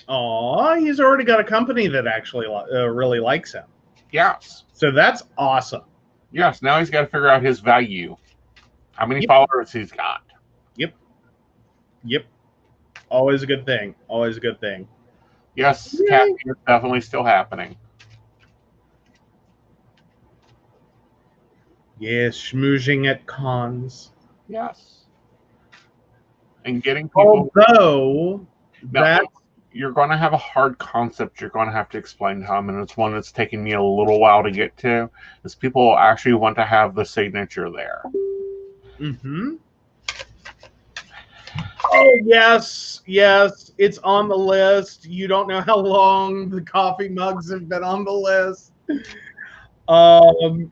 Aw, he's already got a company that actually really likes him. Yes. So that's awesome. Yes, now he's got to figure out his value. How many Yep. followers he's got. Yep. Yep. Always a good thing. Always a good thing. Yes, Yay. Kathy, it's definitely still happening. Yes, schmoozing at cons. Yes. And getting people. Although Now, that you're going to have a hard concept you're going to have to explain to them, and it's one that's taken me a little while to get to, is people actually want to have the signature there. Mm-hmm. Oh, yes, it's on the list. You don't know how long the coffee mugs have been on the list.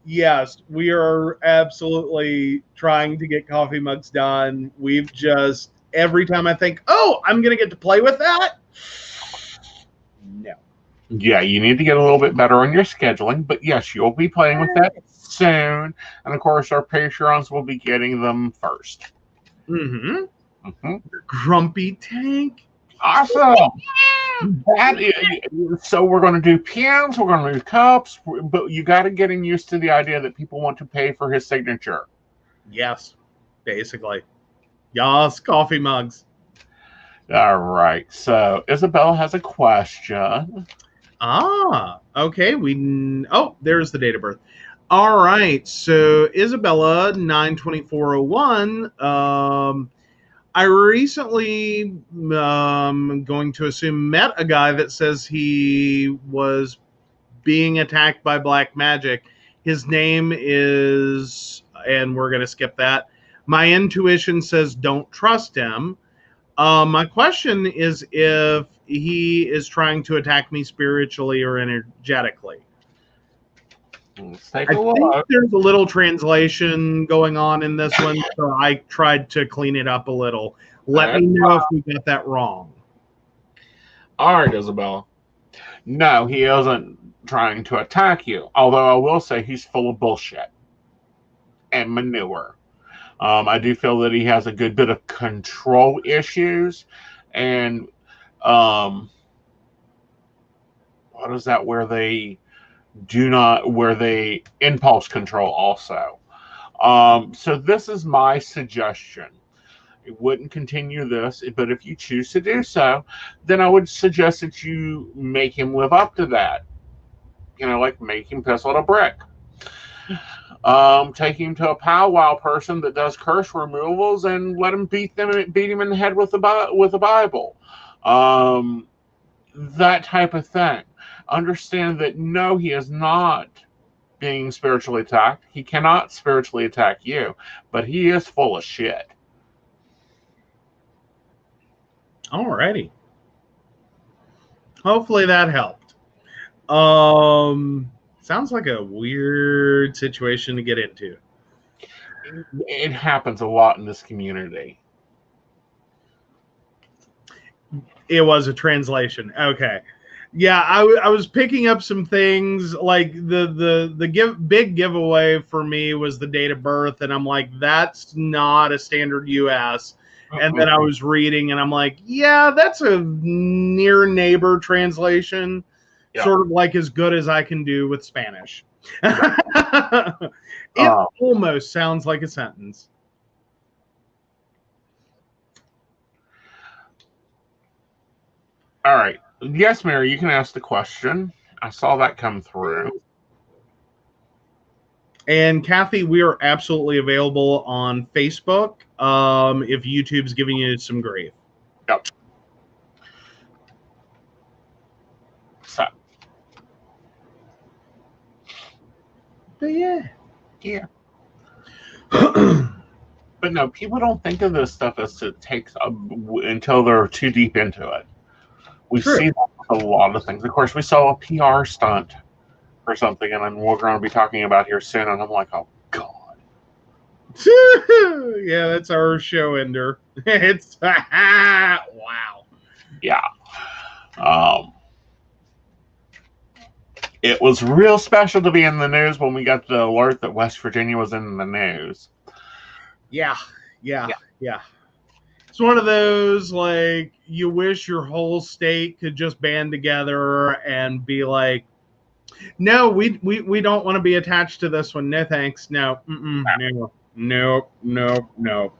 Yes, we are absolutely trying to get coffee mugs done. We've just, every time I think, oh, I'm going to get to play with that. No. Yeah, you need to get a little bit better on your scheduling, but yes, you'll be playing with that soon. And of course, our Patreons will be getting them first. Mm-hmm. Mm-hmm. Grumpy Tank. Awesome. So we're going to do pens, we're going to do cups, but you got to get him used to the idea that people want to pay for his signature. Yes, basically. Yes, coffee mugs. All right. So Isabella has a question. Okay. There's the date of birth. All right. So Isabella 9/24/01. I recently, going to assume, met a guy that says he was being attacked by black magic. His name is, and we're going to skip that. My intuition says don't trust him. My question is if he is trying to attack me spiritually or energetically. Let's take I a think look. there's a little translation going on in this one, so I tried to clean it up a little. Let me know if we got that wrong. All right, Isabella. No, he isn't trying to attack you. Although I will say he's full of bullshit and manure. I do feel that he has a good bit of control issues, and what is that? Where they impulse control also. So this is my suggestion. It wouldn't continue this, but if you choose to do so, then I would suggest that you make him live up to that. Like make him piss on a brick. Take him to a powwow person that does curse removals and let him beat him in the head with a Bible. That type of thing. Understand that no, he is not being spiritually attacked. He cannot spiritually attack you, but he is full of shit. Alrighty. Hopefully that helped. Sounds like a weird situation to get into. It happens a lot in this community. It was a translation. Okay. Yeah, I was picking up some things like the big giveaway for me was the date of birth, and I'm like, that's not a standard US. And then I was reading, and I'm like, yeah, that's a near neighbor translation, sort of like as good as I can do with Spanish. It almost sounds like a sentence. All right. Yes, Mary, you can ask the question. I saw that come through. And Kathy, we are absolutely available on Facebook if YouTube's giving you some grief. Yep. So. But yeah. Yeah. But no, people don't think of this stuff as it takes until they're too deep into it. We see that with a lot of things. Of course, we saw a PR stunt or something, and we're going to be talking about here soon, and I'm like, oh, God. Yeah, that's our show ender. It's wow. Yeah. It was real special to be in the news when we got the alert that West Virginia was in the news. Yeah. It's one of those, like, you wish your whole state could just band together and be like, No, we don't want to be attached to this one. No thanks. No. No. Nope. Nope. Nope.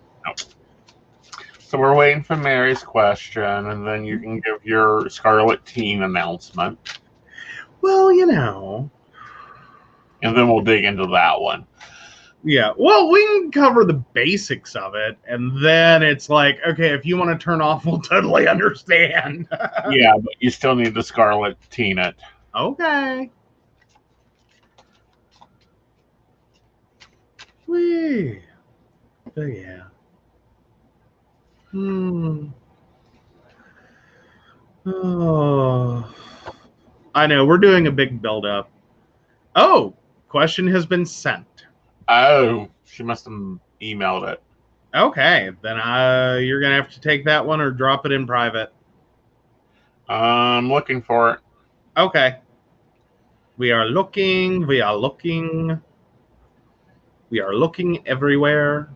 So we're waiting for Mary's question, and then you can give your Scarlet Teen announcement. Well, you know. And then we'll dig into that one. Yeah. Well, we can cover the basics of it, and then it's like, okay, if you want to turn off, we'll totally understand. Yeah, but you still need the Scarlet Teen it. Okay. Whee. Oh, yeah. Oh. I know. We're doing a big build-up. Oh, question has been sent. Oh, she must have emailed it. Okay, then you're going to have to take that one or drop it in private. I'm looking for it. Okay. We are looking. We are looking. We are looking everywhere.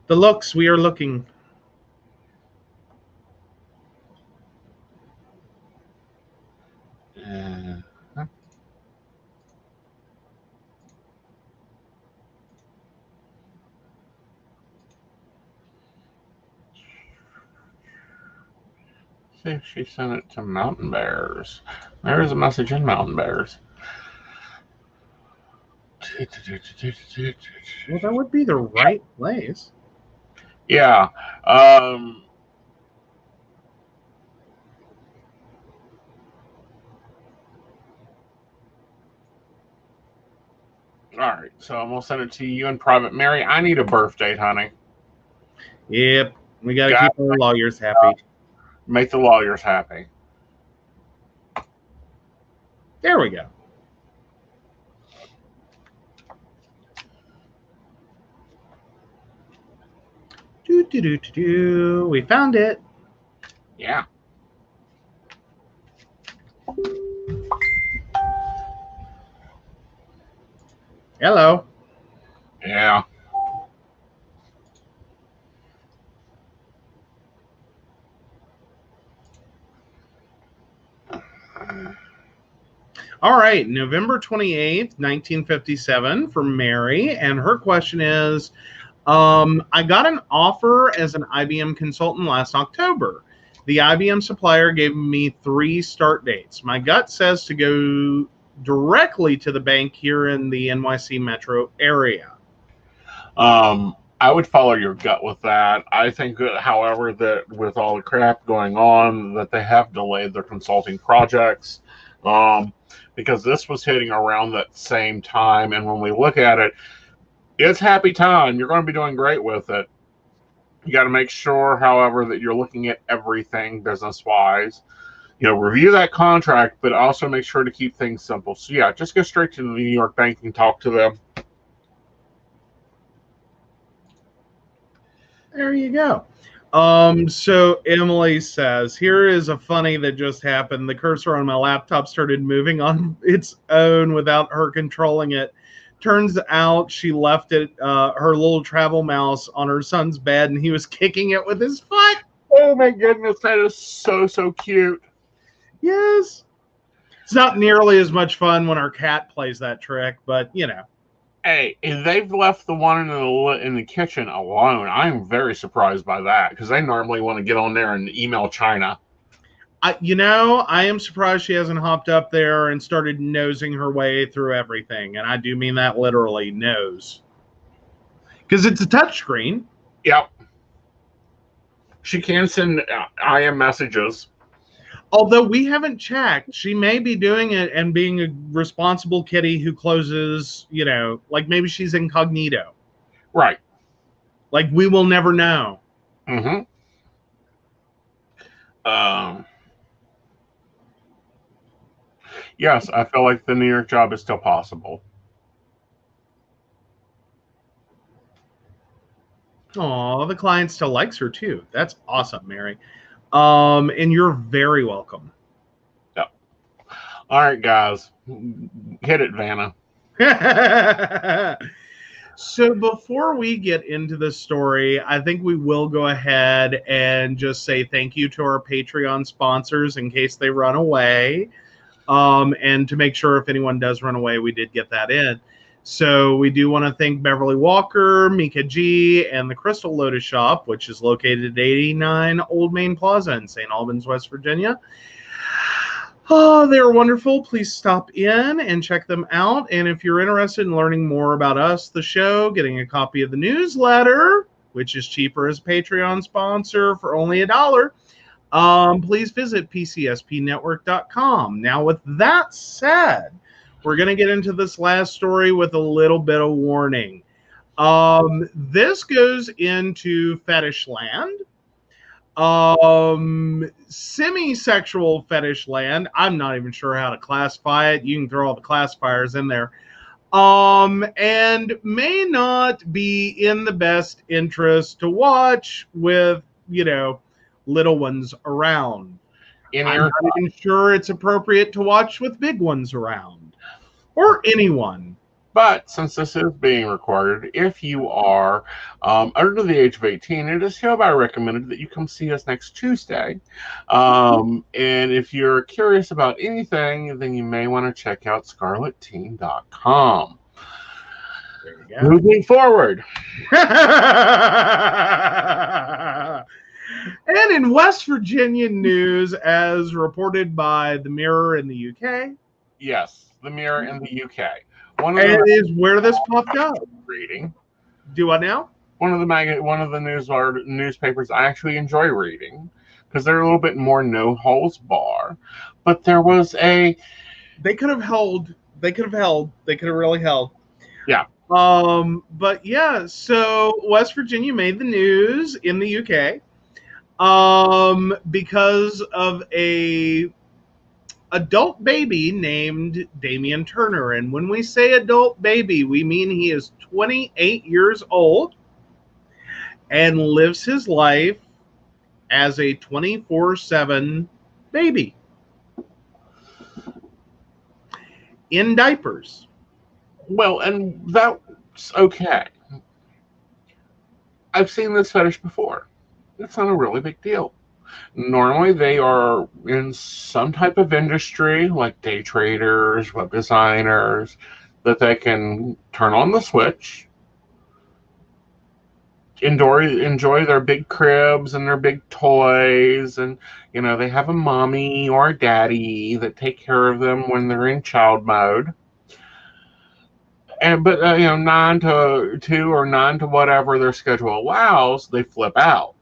The looks, we are looking. See if she sent it to Mountain Bears. There's a message in Mountain Bears. Well, that would be the right place. Yeah. All right, so I'm gonna send it to you in private. Mary, I need a birth date, honey. Yep, we got to keep our lawyers happy. Make the lawyers happy. There we go. We found it. Yeah. Hello. Yeah. All right, November 28th, 1957 from Mary. And her question is, I got an offer as an IBM consultant last October. The IBM supplier gave me 3 start dates. My gut says to go directly to the bank here in the NYC metro area. I would follow your gut with that. I think that, however, that with all the crap going on, that they have delayed their consulting projects, because this was hitting around that same time. And when we look at it, it's happy time. You're going to be doing great with it. You got to make sure, however, that you're looking at everything business-wise. Review that contract, but also make sure to keep things simple. So, yeah, just go straight to the New York bank and talk to them. There you go. So Emily says, here is a funny that just happened. The cursor on my laptop started moving on its own without her controlling it. Turns out she left it, her little travel mouse on her son's bed, and he was kicking it with his foot. Oh my goodness, that is so cute. Yes. It's not nearly as much fun when our cat plays that trick, but Hey, if they've left the one in the kitchen alone, I'm very surprised by that, because they normally want to get on there and email China. I am surprised she hasn't hopped up there and started nosing her way through everything. And I do mean that literally, nose. Because it's a touchscreen. Yep. She can send IM messages. Although we haven't checked, she may be doing it and being a responsible kitty who closes, like maybe she's incognito. Right. Like we will never know. Mm-hmm. Yes, I feel like the New York job is still possible. Oh, the client still likes her too. That's awesome, Mary. And you're very welcome. Yep. All right, guys. Hit it, Vanna. So before we get into the story, I think we will go ahead and just say thank you to our Patreon sponsors in case they run away. And to make sure if anyone does run away, we did get that in. So we do want to thank Beverly Walker, Mika G, and the Crystal Lotus Shop, which is located at 89 Old Main Plaza in St. Albans, West Virginia. Oh, they're wonderful. Please stop in and check them out. And if you're interested in learning more about us, the show, getting a copy of the newsletter, which is cheaper as a Patreon sponsor for only $1, please visit PCSPnetwork.com. Now, with that said, we're going to get into this last story with a little bit of warning. This goes into fetish land. Semi-sexual fetish land. I'm not even sure how to classify it. You can throw all the classifiers in there. And may not be in the best interest to watch with, little ones around. I'm not even sure it's appropriate to watch with big ones around or anyone. But since this is being recorded, if you are under the age of 18, it is hereby recommended that you come see us next Tuesday. And if you're curious about anything, then you may want to check out scarletteen.com. There you go. Moving forward. And in West Virginia news, as reported by The Mirror in the UK. Yes, The Mirror in the UK. And it is where this popped up. Reading. Do what now? One of the newspapers I actually enjoy reading because they're a little bit more no holds bar. But there was They could have really held. Yeah. But yeah, so West Virginia made the news in the UK because of a adult baby named Damian Turner. And when we say adult baby, we mean he is 28 years old and lives his life as a 24/7 baby in diapers. Well, and that's okay. I've seen this fetish before. It's not a really big deal. Normally, they are in some type of industry, like day traders, web designers, that they can turn on the switch, enjoy their big cribs and their big toys, and they have a mommy or a daddy that take care of them when they're in child mode. But 9 to 2 or 9 to whatever their schedule allows, they flip out.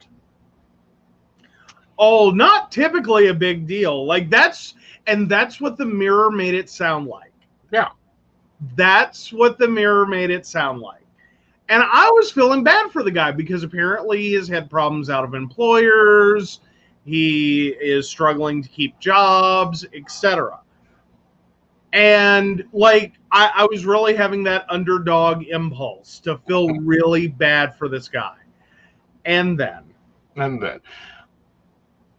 Oh, not typically a big deal. That's what The Mirror made it sound like. Yeah. That's what The Mirror made it sound like. And I was feeling bad for the guy because apparently he has had problems out of employers. He is struggling to keep jobs, etc. And I was really having that underdog impulse to feel really bad for this guy. And then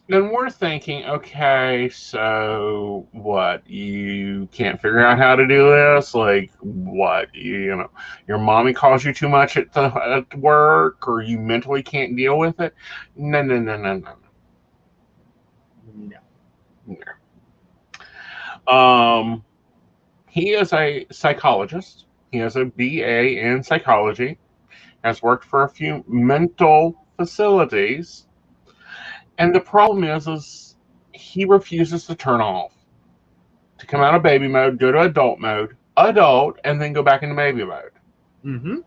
we're thinking, okay, so what? You can't figure out how to do this? Like, what? Your mommy calls you too much at work, or you mentally can't deal with it? No. He is a psychologist. He has a BA in psychology, has worked for a few mental facilities. And the problem is he refuses to turn off, to come out of baby mode, go to adult mode, and then go back into baby mode. Mm-hmm.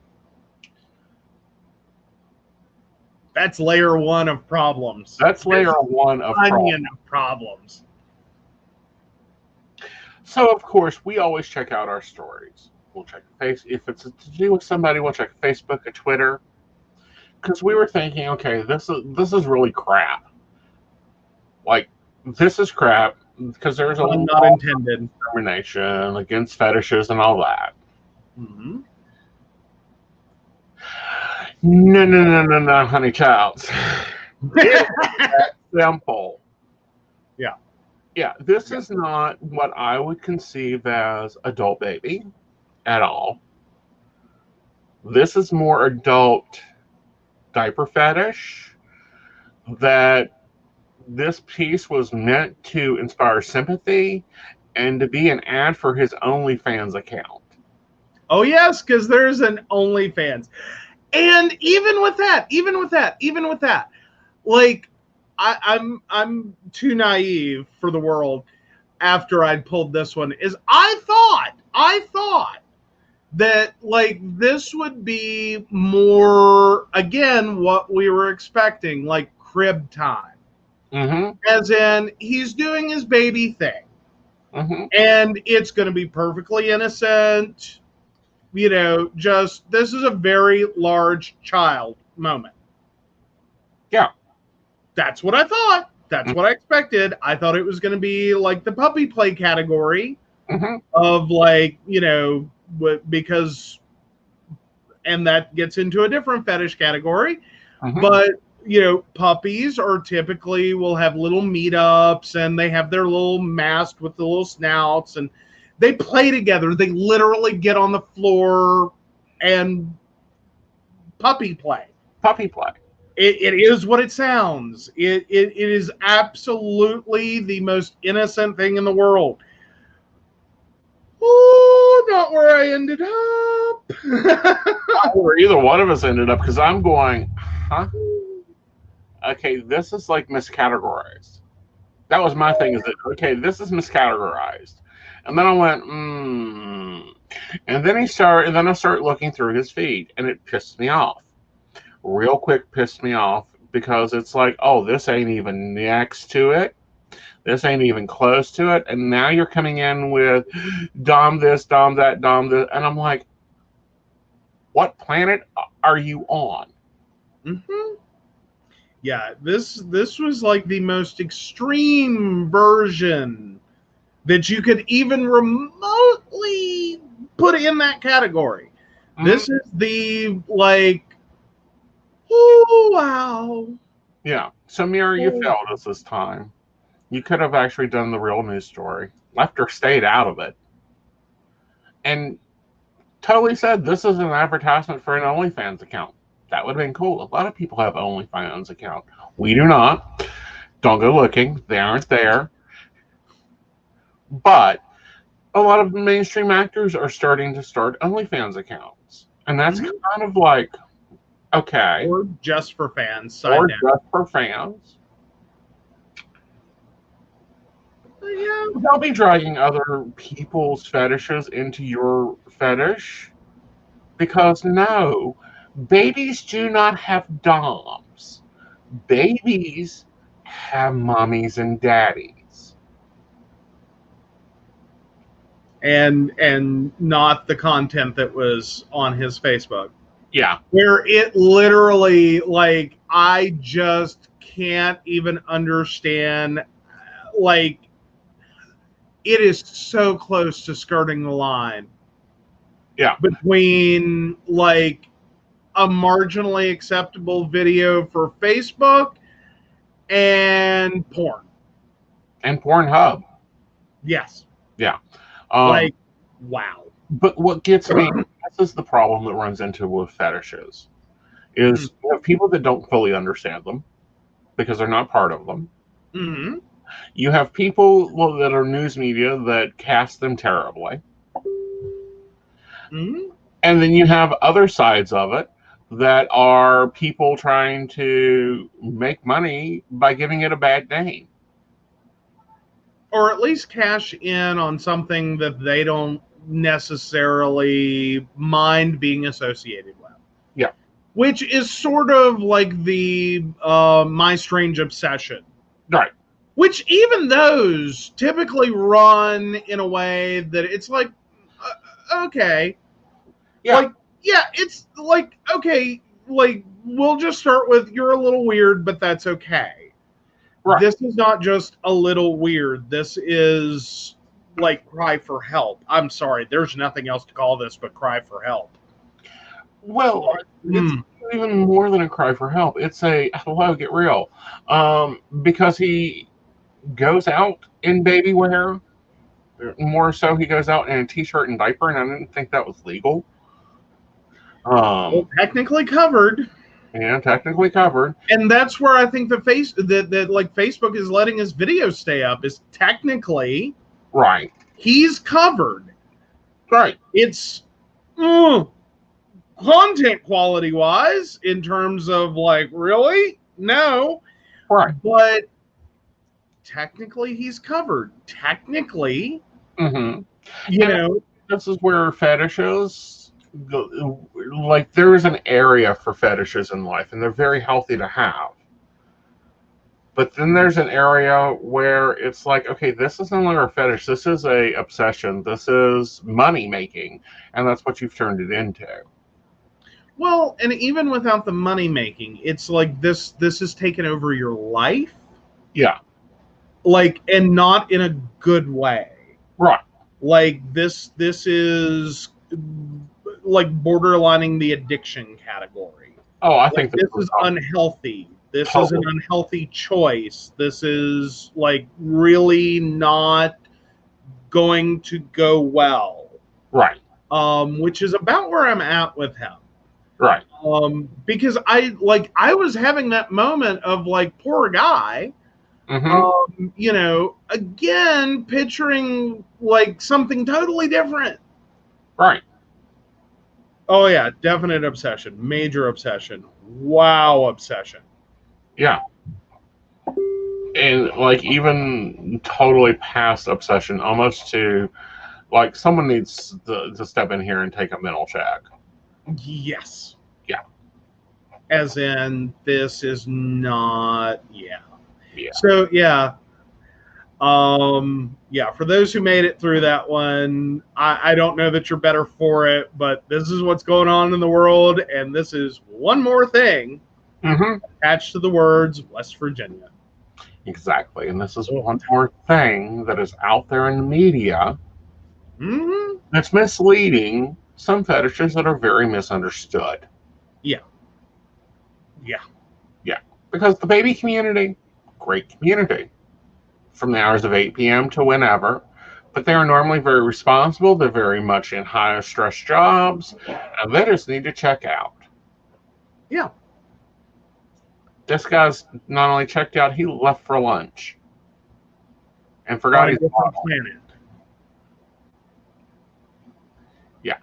That's layer one of problems. Onion of problems. So, of course, we always check out our stories. We'll check if it's to do with somebody, we'll check Facebook or Twitter. Because we were thinking, okay, this is really crap. This is crap because there's a lot not intended discrimination against fetishes and all that. Mm-hmm. No, honey child. It's that simple. Yeah, this is not what I would conceive as adult baby at all. This is more adult diaper fetish. That this piece was meant to inspire sympathy and to be an ad for his OnlyFans account. Oh yes, because there's an OnlyFans. And even with that, like I'm too naive for the world after I'd pulled this one, is I thought that like this would be more, again, what we were expecting, like crib time. Mm-hmm. As in, he's doing his baby thing. Mm-hmm. And it's going to be perfectly innocent. You know, just this is a very large child moment. Yeah. That's what I thought. That's what I expected. I thought it was going to be like the puppy play category of like, you know, because, and that gets into a different fetish category. But, you know, puppies are typically will have little meetups and they have their little mast with the little snouts and they play together. They literally get on the floor and puppy play. Puppy play. It is what it sounds. It is absolutely the most innocent thing in the world. Oh, not where I ended up. Not where either one of us ended up, because I'm going, huh? Okay, this is like miscategorized. That was my thing, is that, okay, this is miscategorized. And then I went, And then I started looking through his feed, and it pissed me off. Real quick pissed me off, because it's like, oh, this ain't even next to it. This ain't even close to it. And now you're coming in with Dom this, Dom that, Dom this. And I'm like, what planet are you on? Yeah, this was like the most extreme version that you could even remotely put in that category. This is the, like, oh, wow. Yeah. So, Mira, you failed us this time. You could have actually done the real news story. Left her stayed out of it. And totally said, this is an advertisement for an OnlyFans account. That would have been cool. A lot of people have OnlyFans account. We do not. Don't go looking. They aren't there. But a lot of mainstream actors are starting to start OnlyFans accounts. And that's kind of like, okay. Or just for fans. Or just for fans. Yeah. Don't be dragging other people's fetishes into your fetish. Because no, babies do not have doms. Babies have mommies and daddies. And not the content that was on his Facebook. Yeah. Where it literally, like, I just can't even understand, like, it is so close to skirting the line. Yeah. Between, like, a marginally acceptable video for Facebook and porn. And Pornhub. Yes. Yeah. Like, wow. But what gets me, this is the problem that runs into with fetishes, is you have people that don't fully understand them because they're not part of them. You have people that are news media that cast them terribly. And then you have other sides of it that are people trying to make money by giving it a bad name. Or at least cash in on something that they don't necessarily mind being associated with. Yeah. Which is sort of like the My Strange Obsession. Right. Which even those typically run in a way that it's like, okay. Yeah. Like, yeah, it's like, okay, like, we'll just start with, you're a little weird, but that's okay. Right. This is not just a little weird. This is like cry for help. I'm sorry. There's nothing else to call this but cry for help. Well, it's even more than a cry for help. It's a, hello, get real. Because he goes out in baby wear. More so, he goes out in a t-shirt and diaper, and I didn't think that was legal. Well, technically covered. Yeah, technically covered. And that's where I think that like Facebook is letting his video stay up, is technically right. He's covered. Right. It's content quality wise, in terms of like, really? No. Right. But technically he's covered. Technically, Mm-hmm. you know. This is where fetishes, like, there is an area for fetishes in life, and they're very healthy to have. But then there's an area where it's like, okay, this is no longer a fetish. This is a obsession. This is money making, and that's what you've turned it into. Well, and even without the money making, it's like this has taken over your life. Yeah. Like, and not in a good way. Right. Like this is like borderlining the addiction category. Oh, I Like, think this is unhealthy. This is an unhealthy choice. This is like really not going to go well. Right. Which is about where I'm at with him. Right. Because I was having that moment of like, poor guy. Mm-hmm. You know, again, picturing like something totally different. Right. Oh yeah, definite obsession, major obsession. Wow, obsession. Yeah. And like, even totally past obsession, almost to like, someone needs to step in here and take a mental check. Yes. Yeah. As in, this is not. Yeah. Yeah. So yeah. Yeah, for those who made it through that one, I don't know that you're better for it, but this is what's going on in the world, and this is one more thing attached to the words West Virginia. Exactly. And this is one more thing that is out there in the media that's misleading some fetishes that are very misunderstood. Yeah. Yeah. Yeah. Because the baby community, great community, from the hours of 8 p.m. to whenever. But they are normally very responsible. They're very much in higher stress jobs. And they just need to check out. Yeah. This guy's not only checked out, he left for lunch. And forgot On a his different bottle. planet. Yeah.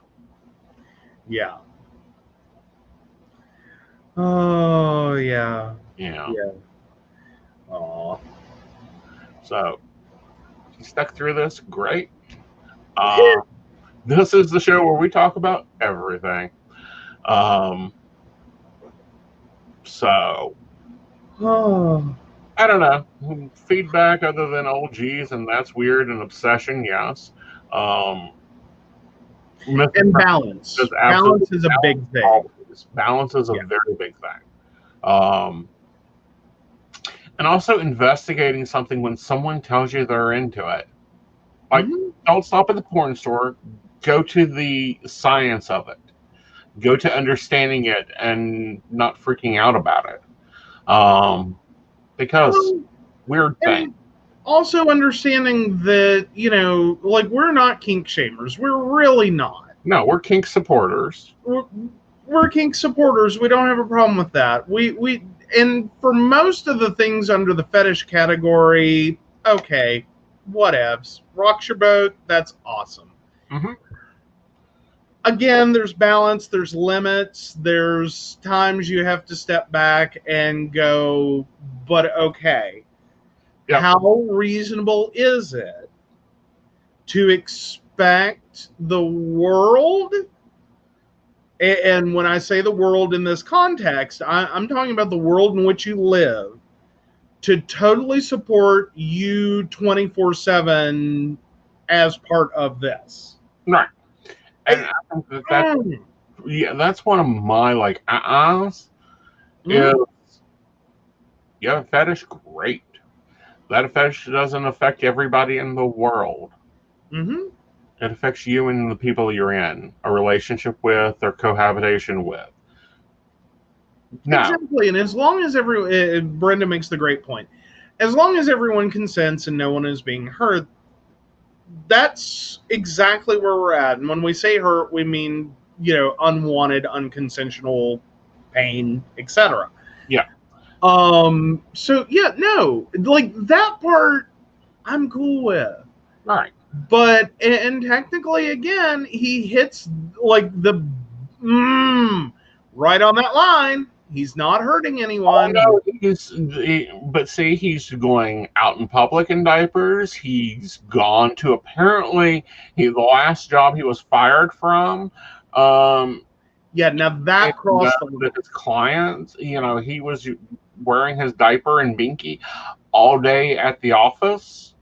Yeah. Oh, yeah. Yeah. Yeah. Aw. So, he stuck through this. Great. This is the show where we talk about everything. So, I don't know. Feedback other than, oh, geez, and that's weird, and obsession, yes. And balance. Balance is a big thing. Always. Balance is a very big thing. And also investigating something when someone tells you they're into it. Like, don't stop at the porn store. Go to the science of it. Go to understanding it and not freaking out about it. Because weird thing. Also understanding that, you know, like, we're not kink shamers. We're really not. No, we're kink supporters. We're kink supporters. We don't have a problem with that. And for most of the things under the fetish category, okay, whatevs. Rocks your boat, that's awesome. Again, there's balance, there's limits, there's times you have to step back and go, but okay. Yep. How reasonable is it to expect the world, and when I say the world in this context, I'm talking about the world in which you live, to totally support you 24/7 as part of this? Right. And I think that's one of my, like, is, you have a fetish, great. That fetish doesn't affect everybody in the world. It affects you and the people you're in a relationship with or cohabitation with. Now, exactly, and as long as Brenda makes the great point, as long as everyone consents and no one is being hurt, that's exactly where we're at. And when we say hurt, we mean, you know, unwanted, unconsensual pain, etc. Yeah. So yeah, no, like, that part I'm cool with. All right. But and technically, again, he hits like the right on that line. He's not hurting anyone. Oh, no, but see, he's going out in public in diapers. He's gone to apparently the last job he was fired from. Yeah, now that crossed the line. His clients, he was wearing his diaper and binky all day at the office,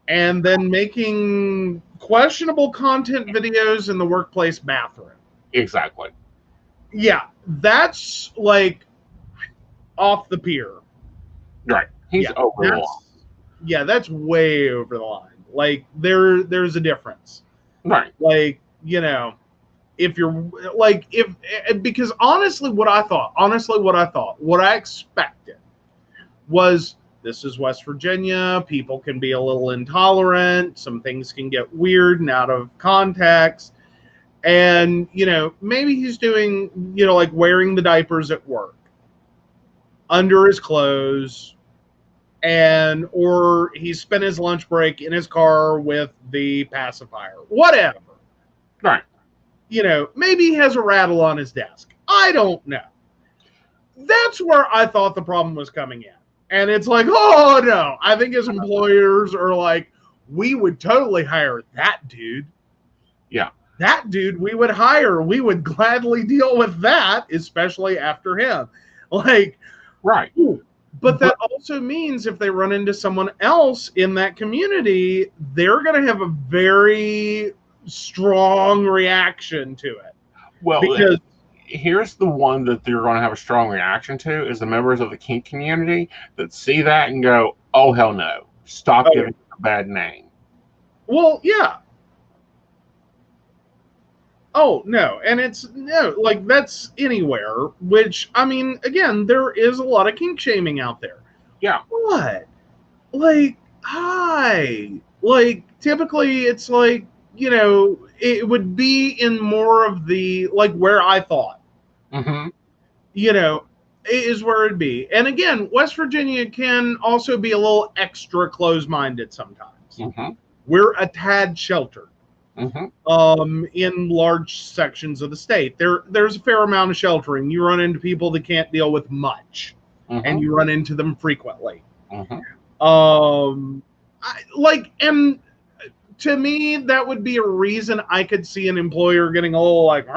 and then making questionable content videos in the workplace bathroom. Exactly. Yeah, that's like off the pier. Right. He's over the line. Yeah, that's way over the line. Like there's a difference. Right. Like, if you're like because honestly what I expected was, this is West Virginia, people can be a little intolerant, some things can get weird and out of context. And, maybe he's doing, like wearing the diapers at work under his clothes, or he spent his lunch break in his car with the pacifier, whatever. Right. Maybe he has a rattle on his desk. I don't know. That's where I thought the problem was coming in. And it's like, oh no, I think his employers are like, we would totally hire that dude. Yeah. That dude we would hire. We would gladly deal with that, especially after him. Like, right. But that also means if they run into someone else in that community, they're going to have a very strong reaction to it. Well, because here's the one that they're going to have a strong reaction to is the members of the kink community that see that and go, oh, hell no. Stop giving it a bad name. Well, yeah. Oh, no. And it's, no, like, that's anywhere, which, I mean, again, there is a lot of kink shaming out there. Yeah. What? Like, hi. Like, typically it's like, it would be in more of the, like, where I thought. Mm-hmm. Is where it'd be. And again, West Virginia can also be a little extra close-minded sometimes. Mm-hmm. We're a tad sheltered. Mm-hmm. In large sections of the state. There's a fair amount of sheltering. You run into people that can't deal with much, and you run into them frequently. And to me, that would be a reason I could see an employer getting a little like,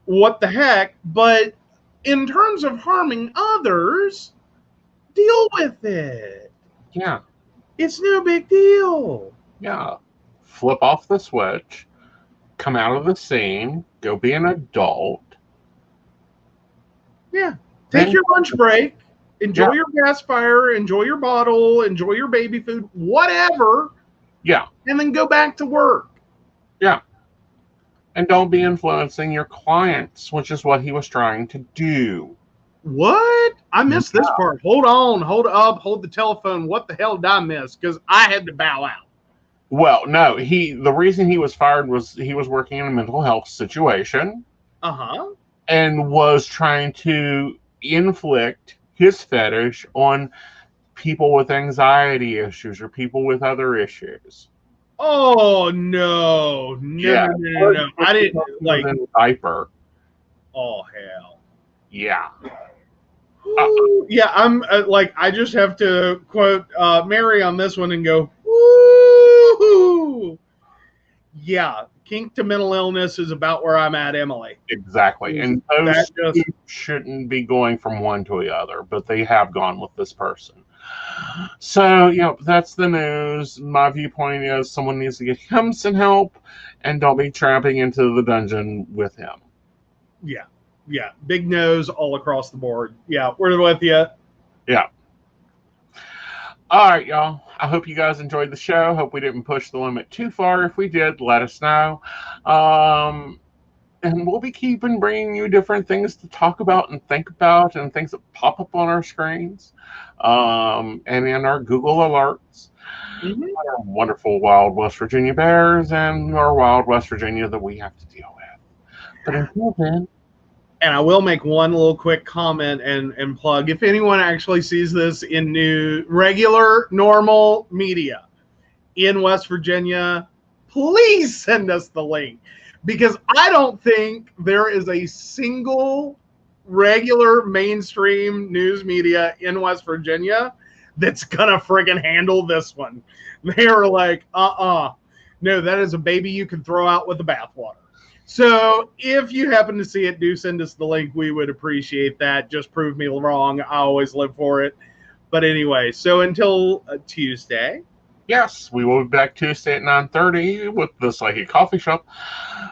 what the heck? But in terms of harming others, deal with it. Yeah. It's no big deal. Yeah. Flip off the switch, come out of the scene, go be an adult. Yeah. Take your lunch break, enjoy your gas fire, enjoy your bottle, enjoy your baby food, whatever. Yeah. And then go back to work. Yeah. And don't be influencing your clients, which is what he was trying to do. What? I missed this part. Hold on, hold up, hold the telephone. What the hell did I miss? Because I had to bow out. Well, no, the reason he was fired was he was working in a mental health situation. And was trying to inflict his fetish on people with anxiety issues or people with other issues. Oh no. No. I didn't like diaper. Oh hell. Yeah. Yeah, I'm I just have to quote Mary on this one and go, woo! Yeah, kink to mental illness is about where I'm at, Emily. Exactly. And those shouldn't be going from one to the other, but they have gone with this person. So, that's the news. My viewpoint is someone needs to get him some help and don't be tramping into the dungeon with him. Yeah. Yeah. Big nose all across the board. Yeah, we're with you. Yeah. All right, y'all. I hope you guys enjoyed the show. Hope we didn't push the limit too far. If we did, let us know. And we'll be bringing you different things to talk about and think about and things that pop up on our screens and in our Google alerts. Our wonderful wild West Virginia bears and our wild West Virginia that we have to deal with. But until then, and I will make one little quick comment and plug. If anyone actually sees this in regular, normal media, in West Virginia, please send us the link, because I don't think there is a single regular mainstream news media in West Virginia that's gonna friggin' handle this one. They are like, no, that is a baby you can throw out with the bathwater. So if you happen to see it, do send us the link. We would appreciate that. Just prove me wrong. I always live for it. But anyway, so until Tuesday. Yes, we will be back Tuesday at 9:30 with the Psychic Coffee Shop,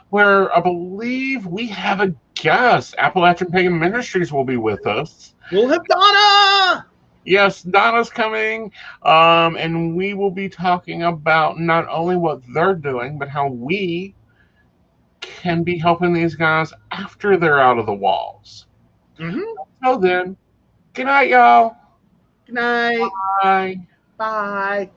where I believe we have a guest. Appalachian Pagan Ministries will be with us. We'll have Donna! Yes, Donna's coming, and we will be talking about not only what they're doing, but how we can be helping these guys after they're out of the walls. Mm-hmm. So then, good night, y'all. Good night. Bye. Bye.